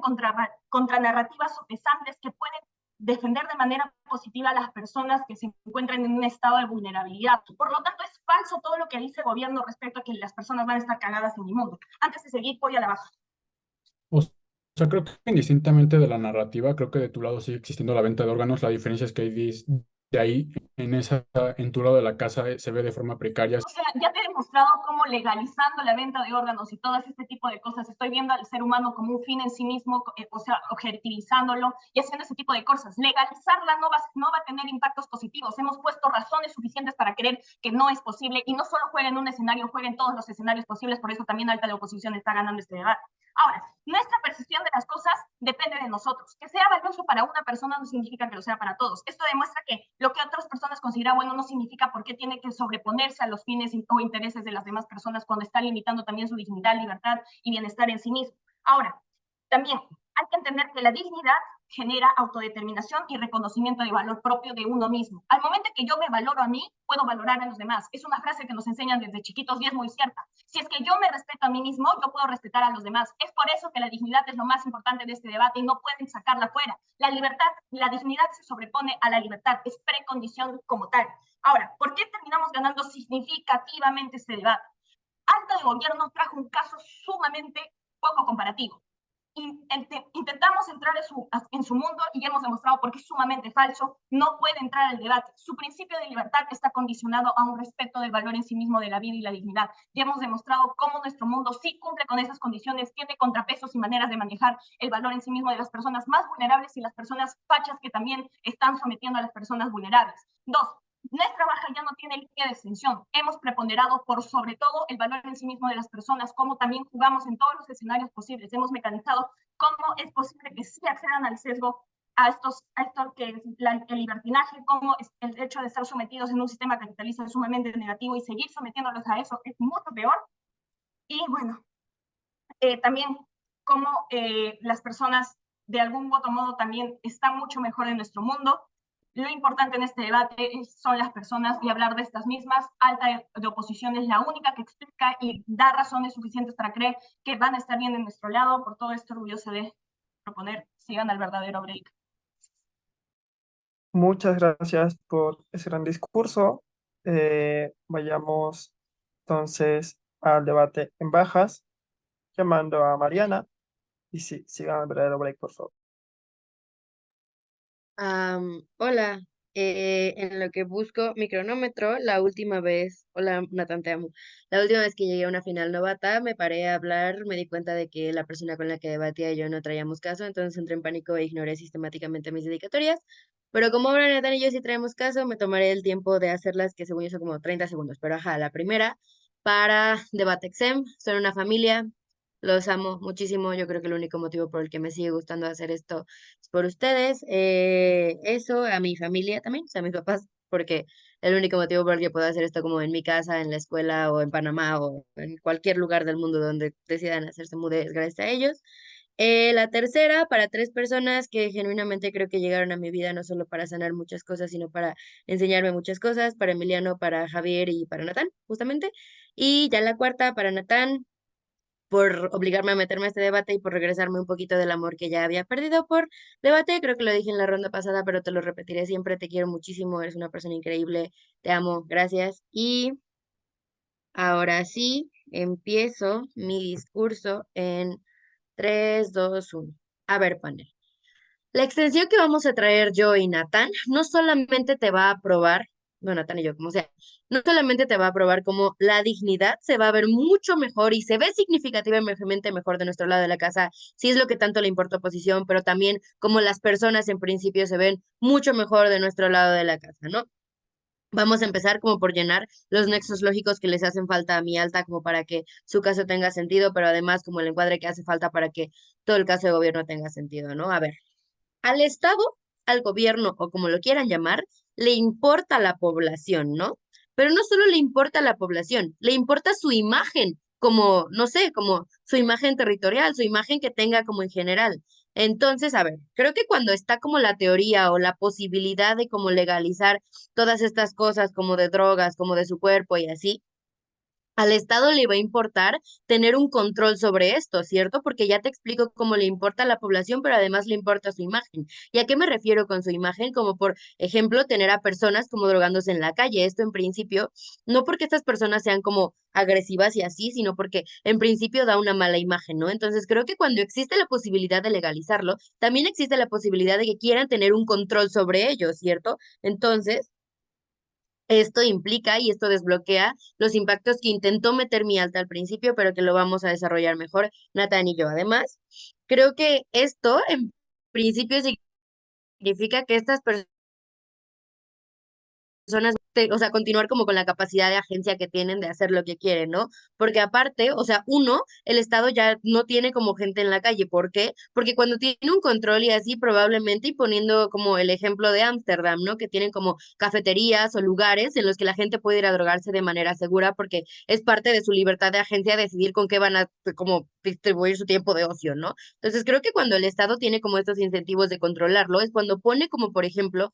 contranarrativas sopesantes que pueden defender de manera positiva a las personas que se encuentran en un estado de vulnerabilidad. Por lo tanto, es falso todo lo que dice el gobierno respecto a que las personas van a estar cagadas en mi mundo. Antes de seguir, voy a la baja. O sea, creo que indistintamente de la narrativa, creo que de tu lado sigue existiendo la venta de órganos. La diferencia es que de ahí, en tu lado de la casa, se ve de forma precaria. O sea, ya te he demostrado cómo legalizando la venta de órganos y todo este tipo de cosas, estoy viendo al ser humano como un fin en sí mismo, o sea, objetivizándolo y haciendo ese tipo de cosas. Legalizarla no va a tener impactos positivos. Hemos puesto razones suficientes para creer que no es posible y no solo juega en un escenario, juega en todos los escenarios posibles. Por eso también alta de oposición está ganando este debate. Ahora, nuestra percepción de las cosas depende de nosotros. Que sea valioso para una persona no significa que lo sea para todos. Esto demuestra que lo que otras personas consideran bueno no significa por qué tiene que sobreponerse a los fines o intereses de las demás personas cuando está limitando también su dignidad, libertad y bienestar en sí mismo. Ahora, también hay que entender que la dignidad genera autodeterminación y reconocimiento de valor propio de uno mismo. Al momento que yo me valoro a mí, puedo valorar a los demás. Es una frase que nos enseñan desde chiquitos y es muy cierta. Si es que yo me respeto a mí mismo, yo puedo respetar a los demás. Es por eso que la dignidad es lo más importante de este debate y no pueden sacarla fuera. La libertad, la dignidad se sobrepone a la libertad, es precondición como tal. Ahora, ¿por qué terminamos ganando significativamente este debate? Alta de gobierno trajo un caso sumamente poco comparativo. Intentamos entrar en su mundo y hemos demostrado por qué es sumamente falso, no puede entrar al debate. Su principio de libertad está condicionado a un respeto del valor en sí mismo de la vida y la dignidad. Y hemos demostrado cómo nuestro mundo sí cumple con esas condiciones, tiene contrapesos y maneras de manejar el valor en sí mismo de las personas más vulnerables y las personas fachas que también están sometiendo a las personas vulnerables. 2, nuestra baja ya no tiene línea de extensión. Hemos preponderado por sobre todo el valor en sí mismo de las personas, como también jugamos en todos los escenarios posibles. Hemos mecanizado cómo es posible que sí accedan al sesgo, a esto que es el libertinaje, cómo es el hecho de estar sometidos en un sistema capitalista es sumamente negativo y seguir sometiéndolos a eso es mucho peor. Y bueno, también cómo las personas de algún u otro modo también están mucho mejor en nuestro mundo. Lo importante en este debate son las personas y hablar de estas mismas. Alta de oposición es la única que explica y da razones suficientes para creer que van a estar bien de nuestro lado. Por todo esto, orgulloso de proponer, sigan al verdadero break. Muchas gracias por ese gran discurso. Vayamos entonces al debate en bajas, llamando a Mariana. Y sí, sigan el verdadero break, por favor. Hola, en lo que busco mi cronómetro, la última vez, hola Nathan, te amo. La última vez que llegué a una final novata, me paré a hablar, me di cuenta de que la persona con la que debatía y yo no traíamos caso, entonces entré en pánico e ignoré sistemáticamente mis dedicatorias. Pero como ahora Nathan y yo sí traemos caso, me tomaré el tiempo de hacerlas, que según yo son como 30 segundos. Pero ajá, la primera, para debate exem, son una familia, los amo muchísimo. Yo creo que el único motivo por el que me sigue gustando hacer esto es por ustedes. Eso, a mi familia también, o sea, a mis papás, porque el único motivo por el que puedo hacer esto como en mi casa, en la escuela o en Panamá o en cualquier lugar del mundo donde decidan hacerse mude es gracias a ellos. La tercera, para 3 personas que genuinamente creo que llegaron a mi vida no solo para sanar muchas cosas, sino para enseñarme muchas cosas, para Emiliano, para Javier y para Natán, justamente. Y ya la cuarta, para Natán, por obligarme a meterme a este debate y por regresarme un poquito del amor que ya había perdido por debate. Creo que lo dije en la ronda pasada, pero te lo repetiré siempre. Te quiero muchísimo, eres una persona increíble, te amo, gracias. Y ahora sí, empiezo mi discurso en 3, 2, 1. A ver, panel. La extensión que vamos a traer yo y Natán no solamente te va a probar, bueno, Natán y yo, como sea, no solamente te va a probar como la dignidad se va a ver mucho mejor y se ve significativamente mejor de nuestro lado de la casa, si es lo que tanto le importa oposición, pero también como las personas en principio se ven mucho mejor de nuestro lado de la casa, ¿no? Vamos a empezar como por llenar los nexos lógicos que les hacen falta a mi alta como para que su caso tenga sentido, pero además como el encuadre que hace falta para que todo el caso de gobierno tenga sentido, ¿no? A ver. Al Estado, al gobierno o como lo quieran llamar, le importa la población, ¿no? Pero no solo le importa la población, le importa su imagen, como, no sé, como su imagen territorial, su imagen que tenga como en general. Entonces, a ver, creo que cuando está como la teoría o la posibilidad de como legalizar todas estas cosas como de drogas, como de su cuerpo y así, al Estado le va a importar tener un control sobre esto, ¿cierto? Porque ya te explico cómo le importa a la población, pero además le importa su imagen. ¿Y a qué me refiero con su imagen? Como por ejemplo, tener a personas como drogándose en la calle. Esto en principio, no porque estas personas sean como agresivas y así, sino porque en principio da una mala imagen, ¿no? Entonces creo que cuando existe la posibilidad de legalizarlo, también existe la posibilidad de que quieran tener un control sobre ello, ¿cierto? Entonces... Esto implica y esto desbloquea los impactos que intentó meter mi alta al principio, pero que lo vamos a desarrollar mejor Nathan y yo. Además, creo que esto en principio significa que estas personas, o sea, continuar como con la capacidad de agencia que tienen de hacer lo que quieren, ¿no? Porque aparte, o sea, uno, el Estado ya no tiene como gente en la calle. ¿Por qué? Porque cuando tiene un control y así, probablemente, y poniendo como el ejemplo de Ámsterdam, ¿no? Que tienen como cafeterías o lugares en los que la gente puede ir a drogarse de manera segura porque es parte de su libertad de agencia decidir con qué van a como distribuir su tiempo de ocio, ¿no? Entonces creo que cuando el Estado tiene como estos incentivos de controlarlo, es cuando pone como, por ejemplo,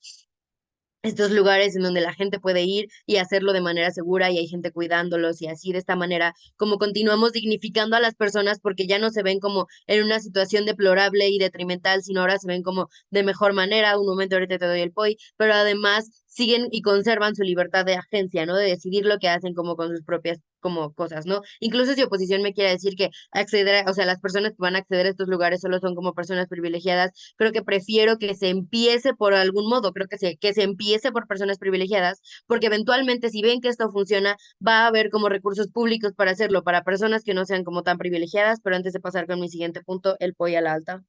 estos lugares en donde la gente puede ir y hacerlo de manera segura y hay gente cuidándolos y así de esta manera como continuamos dignificando a las personas porque ya no se ven como en una situación deplorable y detrimental, sino ahora se ven como de mejor manera. Un momento ahorita te doy el POI, pero además siguen y conservan su libertad de agencia, ¿no? De decidir lo que hacen como con sus propias como cosas, ¿no? Incluso si oposición me quiere decir que acceder, o sea, las personas que van a acceder a estos lugares solo son como personas privilegiadas, creo que prefiero que se empiece por algún modo, creo que se empiece por personas privilegiadas, porque eventualmente si ven que esto funciona, va a haber como recursos públicos para hacerlo, para personas que no sean como tan privilegiadas, pero antes de pasar con mi siguiente punto, el POI a la alta.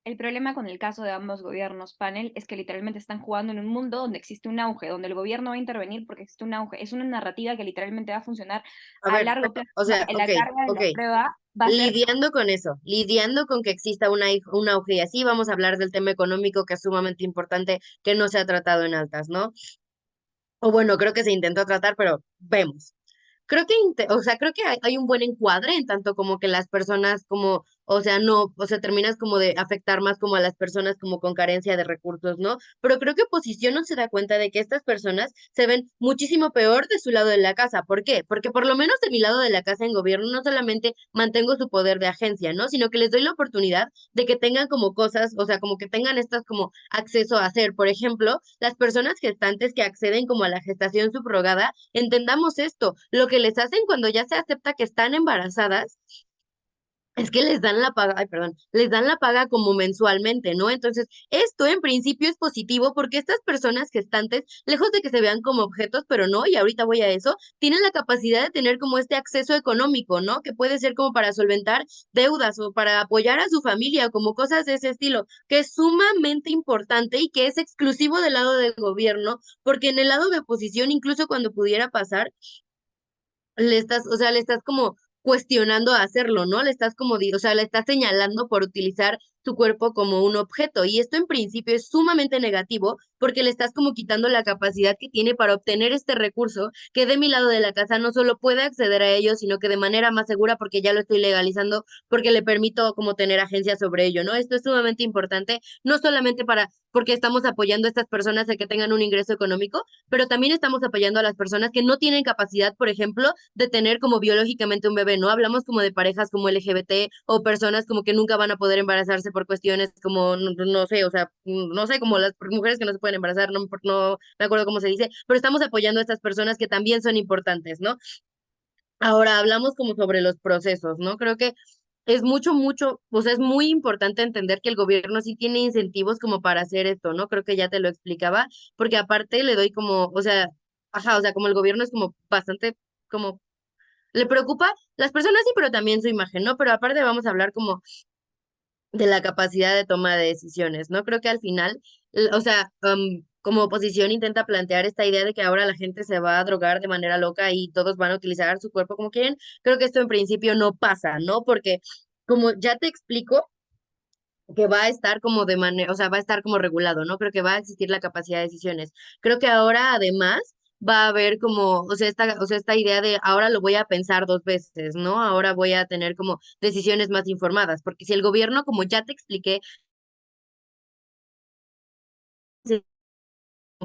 El problema con el caso de ambos gobiernos, panel, es que literalmente están jugando en un mundo donde existe un auge, donde el gobierno va a intervenir porque existe un auge. Es una narrativa que literalmente va a funcionar A a ver, largo plazo. o sea, La carga de ok, la prueba va a ser... lidiando con eso, lidiando con que exista un auge y así, vamos a hablar del tema económico que es sumamente importante que no se ha tratado en altas, ¿no? O bueno, creo que se intentó tratar, pero vemos. Creo que, o sea, creo que hay un buen encuadre en tanto como que las personas como, o sea, no, o sea, terminas como de afectar más como a las personas como con carencia de recursos, ¿no? Pero creo que oposición no se da cuenta de que estas personas se ven muchísimo peor de su lado de la casa. ¿Por qué? Porque por lo menos de mi lado de la casa en gobierno no solamente mantengo su poder de agencia, ¿no? Sino que les doy la oportunidad de que tengan como cosas, o sea, como que tengan estas como acceso a hacer. Por ejemplo, las personas gestantes que acceden como a la gestación subrogada, entendamos esto, lo que les hacen cuando ya se acepta que están embarazadas es que les dan la paga, ay, perdón, les dan la paga como mensualmente, ¿no? Entonces, esto en principio es positivo porque estas personas gestantes, lejos de que se vean como objetos, pero no, y ahorita voy a eso, tienen la capacidad de tener como este acceso económico, ¿no? Que puede ser como para solventar deudas o para apoyar a su familia, como cosas de ese estilo, que es sumamente importante y que es exclusivo del lado del gobierno, porque en el lado de oposición, incluso cuando pudiera pasar, le estás, o sea, le estás como cuestionando a hacerlo, ¿no? Le estás como, o sea, le estás señalando por utilizar su cuerpo como un objeto. Y esto en principio es sumamente negativo porque le estás como quitando la capacidad que tiene para obtener este recurso que de mi lado de la casa no solo puede acceder a ello, sino que de manera más segura porque ya lo estoy legalizando, porque le permito como tener agencia sobre ello, ¿no? Esto es sumamente importante, no solamente porque estamos apoyando a estas personas a que tengan un ingreso económico, pero también estamos apoyando a las personas que no tienen capacidad, por ejemplo, de tener como biológicamente un bebé, ¿no? Hablamos como de parejas como LGBT o personas como que nunca van a poder embarazarse por cuestiones como, no sé, o sea, no sé, como las mujeres que no se pueden embarazar, no me acuerdo cómo se dice, pero estamos apoyando a estas personas que también son importantes, ¿no? Ahora hablamos como sobre los procesos, ¿no? Creo que es mucho, o sea, es muy importante entender que el gobierno sí tiene incentivos como para hacer esto, ¿no? Creo que ya te lo explicaba, porque aparte le doy como, o sea, ajá, o sea, como el gobierno es como bastante, como, le preocupa las personas sí, pero también su imagen, ¿no? Pero aparte vamos a hablar como de la capacidad de toma de decisiones, ¿no? Creo que al final, o sea, como oposición intenta plantear esta idea de que ahora la gente se va a drogar de manera loca y todos van a utilizar su cuerpo como quieren. Creo que esto en principio no pasa, ¿no? Porque como ya te explico, que va a estar como de manera, o sea, va a estar como regulado, ¿no? Creo que va a existir la capacidad de decisiones. Creo que ahora además va a haber como, o sea, esta idea de ahora lo voy a pensar dos veces, ¿no? Ahora voy a tener como decisiones más informadas, porque si el gobierno, como ya te expliqué,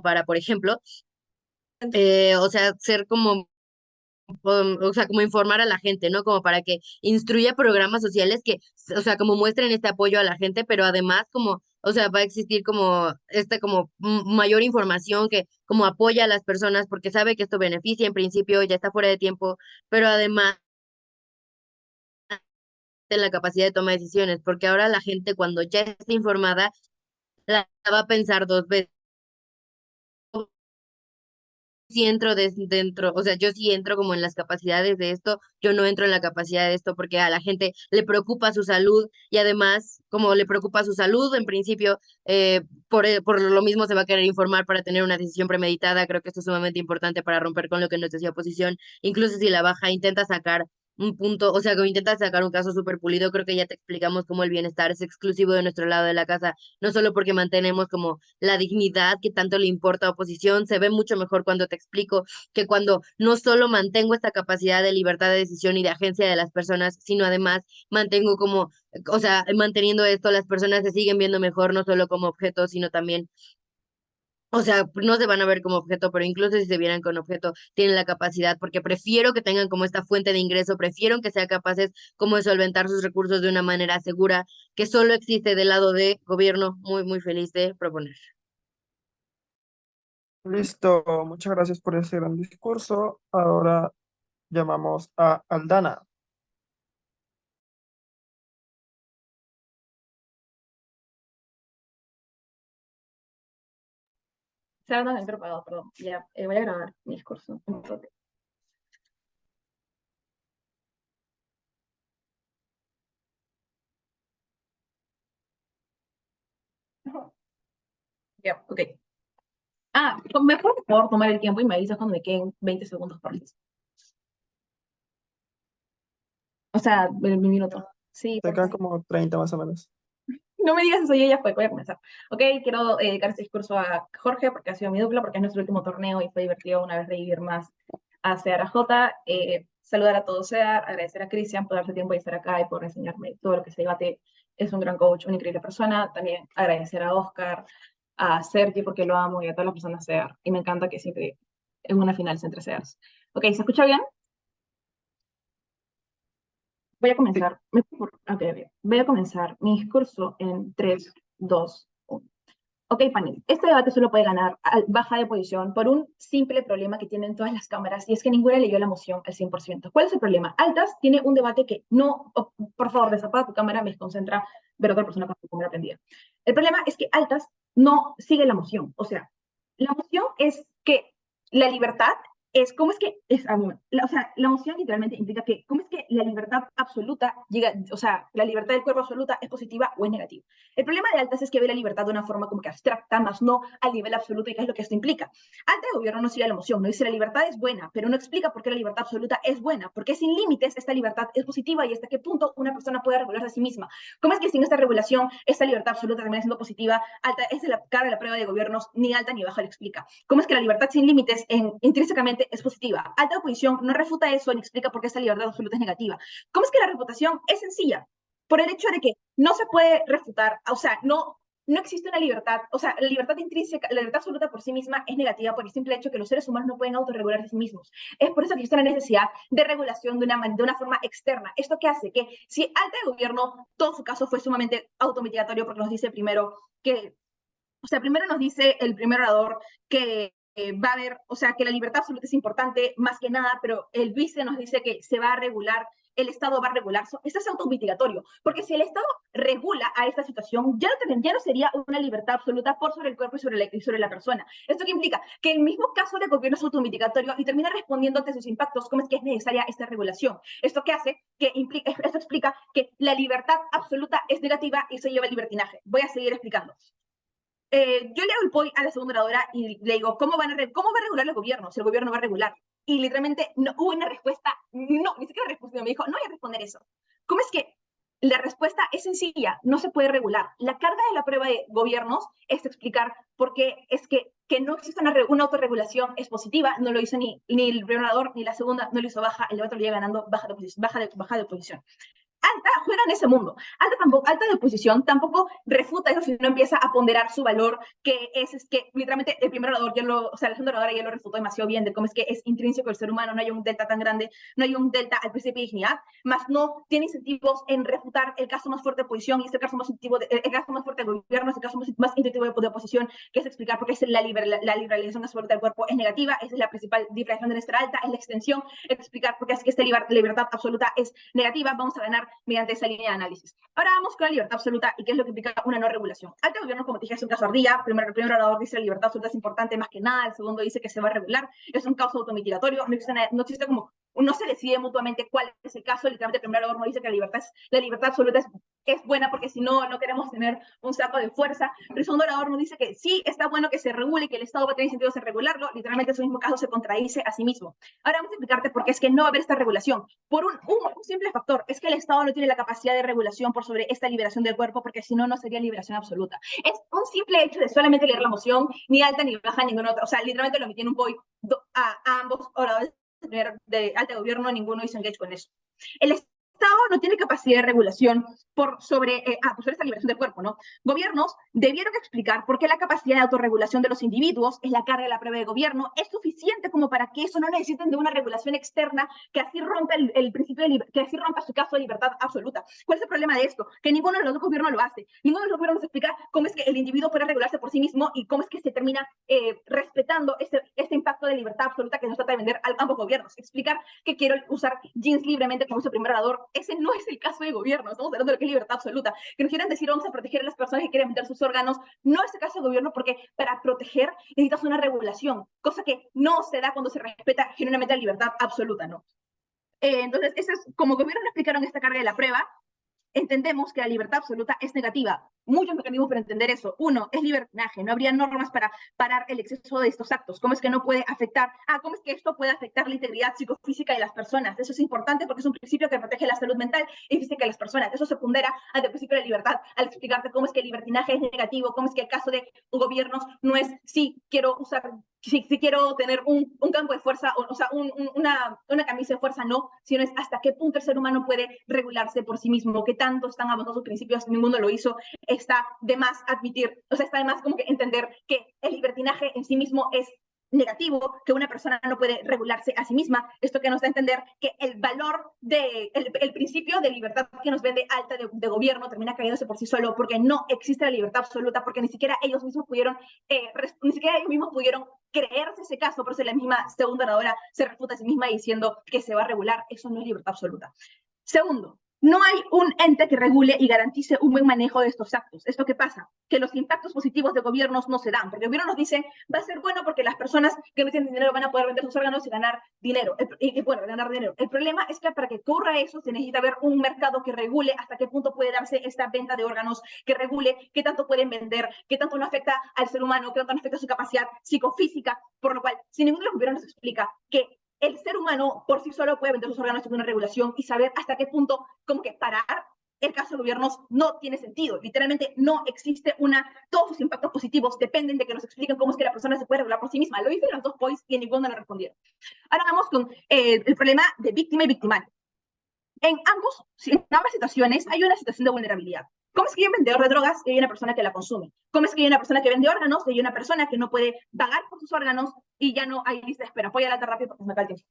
para, por ejemplo, o sea, ser como o sea, como informar a la gente, ¿no? Como para que instruya programas sociales que, o sea, como muestren este apoyo a la gente, pero además como, o sea, va a existir como como mayor información que como apoya a las personas porque sabe que esto beneficia en principio, ya está fuera de tiempo, pero además de la capacidad de toma de decisiones, porque ahora la gente cuando ya está informada la va a pensar dos veces sí entro dentro, o sea, yo sí entro como en las capacidades de esto, yo no entro en la capacidad de esto porque a la gente le preocupa su salud y además, como le preocupa su salud, en principio, por lo mismo se va a querer informar para tener una decisión premeditada. Creo que esto es sumamente importante para romper con lo que nos decía oposición, incluso si la baja intenta sacar un punto, o sea, que intenta sacar un caso súper pulido, creo que ya te explicamos cómo el bienestar es exclusivo de nuestro lado de la casa, no solo porque mantenemos como la dignidad que tanto le importa a oposición, se ve mucho mejor cuando te explico que cuando no solo mantengo esta capacidad de libertad de decisión y de agencia de las personas, sino además mantengo como, o sea, manteniendo esto, las personas se siguen viendo mejor, no solo como objeto, sino también, o sea, no se van a ver como objeto, pero incluso si se vieran con objeto, tienen la capacidad, porque prefiero que tengan como esta fuente de ingreso, prefiero que sean capaces como de solventar sus recursos de una manera segura, que solo existe del lado de gobierno, muy feliz de proponer. Listo, muchas gracias por ese gran discurso. Ahora llamamos a Aldana. Se hablan dentro pagado, perdón. Ya, voy a grabar mi discurso. Un toque. Ya, ok. Ah, ¿me puedo por favor tomar el tiempo y me avisas cuando me queden 20 segundos por listo? O sea, mi minuto. Sí, Te por quedan favor. como 30 más o menos. No me digas eso, yo ya fue, voy a comenzar. Ok, quiero dedicar este discurso a Jorge porque ha sido mi dupla, porque es nuestro último torneo y fue divertido una vez revivir más a Seara J. Saludar a todos, Sear, agradecer a Cristian por darse tiempo de estar acá y por enseñarme todo lo que se debate. Es un gran coach, una increíble persona. También agradecer a Oscar, a Sergi porque lo amo y a todas las personas Sear. Y me encanta que siempre en una final se entre Sears. Ok, ¿se escucha bien? Voy a Sí. comenzar. Ok. Voy a comenzar mi discurso en 3, 2, 1. Ok, panel. Este debate solo puede ganar baja de posición por un simple problema que tienen todas las cámaras y es que ninguna leyó la moción al 100%. ¿Cuál es el problema? Altas tiene un debate que no, por favor, desapaga tu cámara, me desconcentra ver a otra persona con su cámara prendida. El problema es que Altas no sigue la moción. O sea, la moción es que la libertad es cómo es que, o sea, la moción literalmente implica que cómo es que la libertad absoluta llega, o sea, la libertad del cuerpo absoluta es positiva o es negativa. El problema de Altas es que ve la libertad de una forma como que abstracta, más no al nivel absoluto, y qué es lo que esto implica. Alta de Gobierno no sigue la moción, no dice la libertad es buena, pero no explica por qué la libertad absoluta es buena, porque sin límites esta libertad es positiva y hasta qué punto una persona puede regularse a sí misma. ¿Cómo es que sin esta regulación, esta libertad absoluta termina siendo positiva? Alta es de la cara de la prueba de gobiernos, ni Alta ni Baja lo explica. ¿Cómo es que la libertad sin límites intrínsecamente es positiva? Alta oposición no refuta eso ni explica por qué esta libertad absoluta es negativa. ¿Cómo es que la refutación es sencilla? Por el hecho de que no se puede refutar, o sea, no existe una libertad, o sea, la libertad intrínseca, la libertad absoluta por sí misma es negativa por el simple hecho que los seres humanos no pueden autorregularse a sí mismos. Es por eso que existe la necesidad de regulación de una forma externa. ¿Esto qué hace? Que si Alta de Gobierno, todo su caso fue sumamente automitigatorio porque nos dice primero que, o sea, primero nos dice el primer orador que va a haber, o sea, que la libertad absoluta es importante más que nada, pero el vice nos dice que se va a regular, el Estado va a regular. Esto es automitigatorio, porque si el Estado regula a esta situación, ya no sería una libertad absoluta por sobre el cuerpo y sobre la persona. ¿Esto qué implica? Que el mismo caso de gobierno es automitigatorio y termina respondiendo ante sus impactos cómo es que es necesaria esta regulación. ¿Esto qué hace? Esto explica que la libertad absoluta es negativa y se lleva el libertinaje. Voy a seguir explicando. Yo le hago el POI a la segunda oradora y le digo, ¿cómo va a regular el gobierno? Si el gobierno va a regular. Y literalmente no hubo una respuesta, no, ni siquiera respondió, me dijo, no voy a responder eso. ¿Cómo es que la respuesta es sencilla? No se puede regular. La carga de la prueba de gobiernos es explicar por qué es que no existe una autorregulación es positiva, no lo hizo ni el primer orador ni la segunda, no lo hizo Baja, el debate lo lleva ganando Baja de oposición. Alta juega en ese mundo. Alta de oposición tampoco refuta eso, sino empieza a ponderar su valor, que es que literalmente el primer orador, o sea, la segunda oradora ya lo refutó demasiado bien, de cómo es que es intrínseco el ser humano, no hay un delta tan grande, no hay un delta al principio de dignidad, más no tiene incentivos en refutar el caso más fuerte de oposición, y este caso más intuitivo, el caso más fuerte del gobierno, es el caso más intuitivo de oposición, que es explicar por qué es la liberalización absoluta del cuerpo es negativa, esa es la principal diferenciación de nuestra Alta, es la extensión, explicar por qué es que esta libertad absoluta es negativa, vamos a ganar mediante esa línea de análisis. Ahora vamos con la libertad absoluta y qué es lo que implica una no regulación. Alto Gobierno, como te dije, es un caso ardilla. El primer orador dice que la libertad absoluta es importante más que nada, el segundo dice que se va a regular, es un caso automitigatorio, no existe como, no se decide mutuamente cuál es el caso, literalmente el primer orador no dice que la libertad absoluta es buena porque si no, no queremos tener un saco de fuerza. El segundo orador nos dice que sí, está bueno que se regule, que el Estado va a tener incentivos en regularlo, literalmente en su mismo caso se contradice a sí mismo. Ahora vamos a explicarte por qué es que no va a haber esta regulación. Por un simple factor, es que el Estado no tiene la capacidad de regulación por sobre esta liberación del cuerpo, porque si no, no sería liberación absoluta. Es un simple hecho de solamente leer la moción, ni Alta ni Baja, ninguna otra. O sea, literalmente lo metí en un voy a ambos oradores de Alta Gobierno, ninguno hizo engage con eso. El Estado no tiene capacidad de regulación por sobre esta liberación del cuerpo, ¿no? Gobiernos debieron explicar por qué la capacidad de autorregulación de los individuos es la carga de la prueba de gobierno, es suficiente como para que eso no necesiten de una regulación externa que así rompa el principio que así rompa su caso de libertad absoluta. ¿Cuál es el problema de esto? Que ninguno de los dos gobiernos lo hace. Ninguno de los gobiernos explica cómo es que el individuo puede regularse por sí mismo y cómo es que se termina respetando este impacto de libertad absoluta que nos trata de vender a ambos gobiernos. Explicar que quiero usar jeans libremente como su primer orador, ese no es el caso de gobierno, estamos hablando de lo que es libertad absoluta. Que nos quieran decir vamos a proteger a las personas que quieren vender sus órganos, no es el caso de gobierno porque para proteger necesitas una regulación, cosa que no se da cuando se respeta genuinamente la libertad absoluta, ¿no? Entonces, como gobierno no explicaron esta carga de la prueba, entendemos que la libertad absoluta es negativa. Muchos mecanismos para entender eso. Uno, es libertinaje. No habría normas para parar el exceso de estos actos. ¿Cómo es que no puede afectar? ¿Cómo es que esto puede afectar la integridad psicofísica de las personas? Eso es importante porque es un principio que protege la salud mental y física de las personas. Eso se pondera ante el principio de libertad al explicarte cómo es que el libertinaje es negativo, cómo es que el caso de gobiernos no es si quiero tener un campo de fuerza, o sea, una camisa de fuerza, no, sino es hasta qué punto el ser humano puede regularse por sí mismo, qué tanto están avanzados sus principios, ninguno lo hizo, está de más admitir, o sea, está de más como que entender que el libertinaje en sí mismo es negativo, que una persona no puede regularse a sí misma, esto que nos da a entender que el valor el principio de libertad que nos vende Alta de gobierno termina cayéndose por sí solo, porque no existe la libertad absoluta, porque ni siquiera ellos mismos pudieron creerse ese caso, por eso la misma segunda oradora se refuta a sí misma diciendo que se va a regular, eso no es libertad absoluta. Segundo, no hay un ente que regule y garantice un buen manejo de estos actos. ¿Esto qué pasa? Que los impactos positivos de gobiernos no se dan, porque el gobierno nos dice, va a ser bueno porque las personas que no tienen dinero van a poder vender sus órganos y ganar dinero. Bueno, ganar dinero. El problema es que para que ocurra eso se necesita ver un mercado que regule hasta qué punto puede darse esta venta de órganos, que regule qué tanto pueden vender, qué tanto no afecta al ser humano, qué tanto no afecta a su capacidad psicofísica, por lo cual, si ninguno de los gobiernos nos explica que el ser humano por sí solo puede vender sus órganos sin una regulación y saber hasta qué punto, como que parar el caso de gobiernos no tiene sentido. Literalmente no existe todos sus impactos positivos dependen de que nos expliquen cómo es que la persona se puede regular por sí misma. Lo hice en los dos points y en ninguno lo respondieron. Ahora vamos con el problema de víctima y victimario. En ambas situaciones hay una situación de vulnerabilidad. ¿Cómo es que hay un vendedor de drogas y hay una persona que la consume? ¿Cómo es que hay una persona que vende órganos y hay una persona que no puede pagar por sus órganos y ya no hay lista de espera? Voy a hablar rápido porque me acaba el tiempo.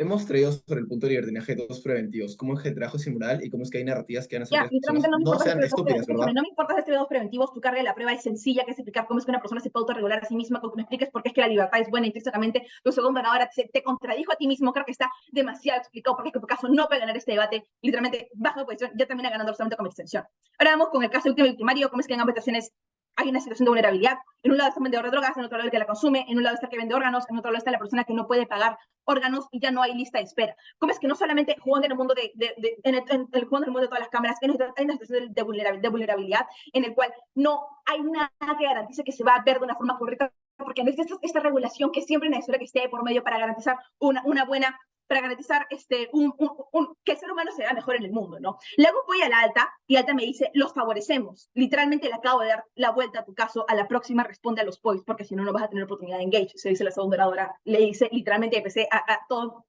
Hemos traído sobre el punto de libertinaje dos preventivos, cómo es que el trabajo es inmoral y cómo es que hay narrativas que van a hacer que las Literalmente personas no me no importa sean estúpidas, ¿verdad? no me importa si dos preventivos, tu carga de la prueba es sencilla, que es explicar cómo es que una persona se puede autorregular a sí misma, con que me expliques por qué es que la libertad es buena intrínsecamente. Lo segundo, ahora te contradijo a ti mismo, creo que está demasiado explicado, porque en tu caso no puede ganar este debate, literalmente bajo de posición, ya termina ganando solamente con mi extensión. Ahora vamos con el caso último victimario, cómo es que en ambas situaciones hay una situación de vulnerabilidad. En un lado está el vendedor de drogas, en otro lado el que la consume, en un lado está el que vende órganos, en otro lado está la persona que no puede pagar órganos y ya no hay lista de espera. ¿Cómo es que no solamente jugando en el mundo jugando en el mundo de todas las cámaras, hay una situación de vulnerabilidad en el cual no hay nada que garantice que se va a ver de una forma correcta, porque necesitas esta regulación que siempre necesita que esté por medio para garantizar una buena, para garantizar que el ser humano se vea mejor en el mundo, ¿no? Luego voy a la Alta y Alta me dice, los favorecemos. Literalmente le acabo de dar la vuelta a tu caso, a la próxima responde a los points, porque si no, no vas a tener oportunidad de engage. Se dice la segunda oradora, le dice, literalmente empecé a todo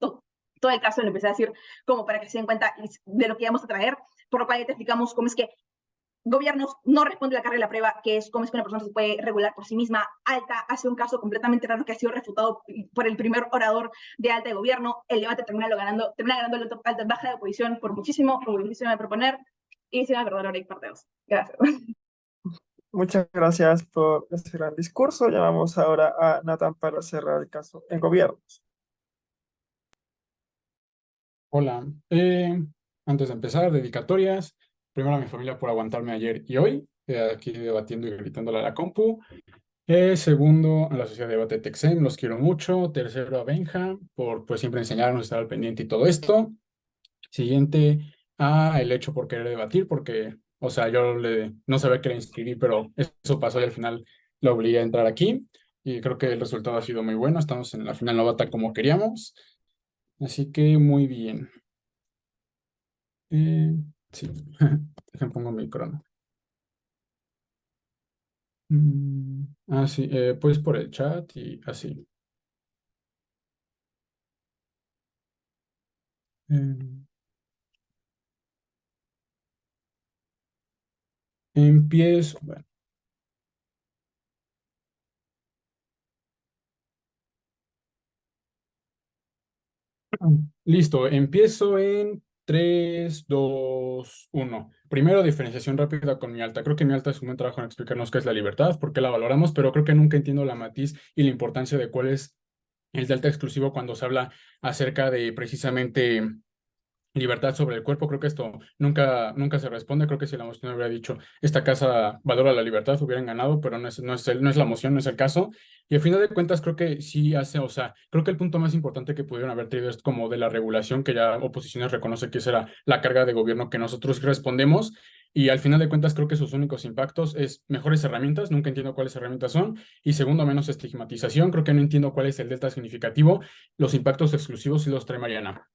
el caso, le empecé a decir como para que se den cuenta de lo que íbamos a traer, por lo cual ya te explicamos cómo es que gobiernos no responde la carga de la prueba, que es cómo es que una persona se puede regular por sí misma. Alta hace un caso completamente raro que ha sido refutado por el primer orador de Alta de gobierno. El debate termina ganando Alta baja de oposición por muchísimo de proponer y se va a perder ahora y parte 2. Gracias. Muchas gracias por ese gran discurso. Llamamos ahora a Nathan para cerrar el caso en gobiernos. Hola. Antes de empezar, dedicatorias. Primero a mi familia por aguantarme ayer y hoy, aquí debatiendo y gritándole a la compu. Segundo, a la Sociedad de Debate Texem, los quiero mucho. Tercero, a Benja, por pues siempre enseñarnos, estar al pendiente y todo esto. Siguiente, a el hecho por querer debatir, porque, o sea, no sabía que era inscribir, pero eso pasó y al final lo obligué a entrar aquí. Y creo que el resultado ha sido muy bueno. Estamos en la final novata como queríamos. Así que muy bien. Sí, déjenme pongo mi crono. Sí, pues por el chat y así. Eh, Empiezo. Bueno. Listo, empiezo en 3, 2, 1. Primero, diferenciación rápida con mi alta. Creo que mi alta es un buen trabajo en explicarnos qué es la libertad, por qué la valoramos, pero creo que nunca entiendo la matiz y la importancia de cuál es el delta exclusivo cuando se habla acerca de precisamente libertad sobre el cuerpo. Creo que esto nunca se responde. Creo que si la moción hubiera dicho esta casa valora la libertad, hubieran ganado, pero no es la moción, no es el caso. Y al final de cuentas creo que sí hace, o sea, creo que el punto más importante que pudieron haber traído es como de la regulación, que ya oposiciones reconoce que esa era la carga de gobierno que nosotros respondemos. Y al final de cuentas creo que sus únicos impactos es mejores herramientas, nunca entiendo cuáles herramientas son, y segundo, menos estigmatización, creo que no entiendo cuál es el delta significativo, los impactos exclusivos y los trae Mariana.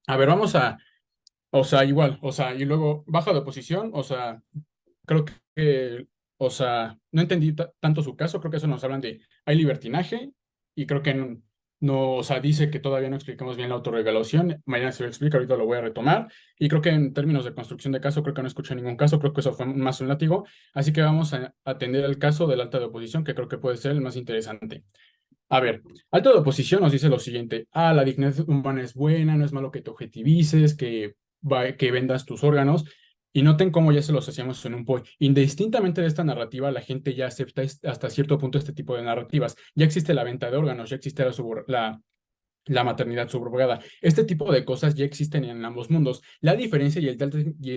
A ver, o sea, igual, o sea, y luego baja de oposición, o sea, creo que, o sea, no entendí tanto su caso, creo que eso nos hablan de, hay libertinaje, y creo que no, o sea, dice que todavía no explicamos bien la autorregulación, mañana se lo explica, ahorita lo voy a retomar, y creo que en términos de construcción de caso, creo que no escuché ningún caso, creo que eso fue más un látigo, así que vamos a atender el caso del alta de oposición, que creo que puede ser el más interesante. A ver, alto de oposición nos dice lo siguiente: la dignidad humana es buena, no es malo que te objetivices, que vendas tus órganos, y noten cómo ya se los hacíamos en un POI. Indistintamente de esta narrativa, la gente ya acepta hasta cierto punto este tipo de narrativas. Ya existe la venta de órganos, ya existe la maternidad subrogada. Este tipo de cosas ya existen en ambos mundos. La diferencia y el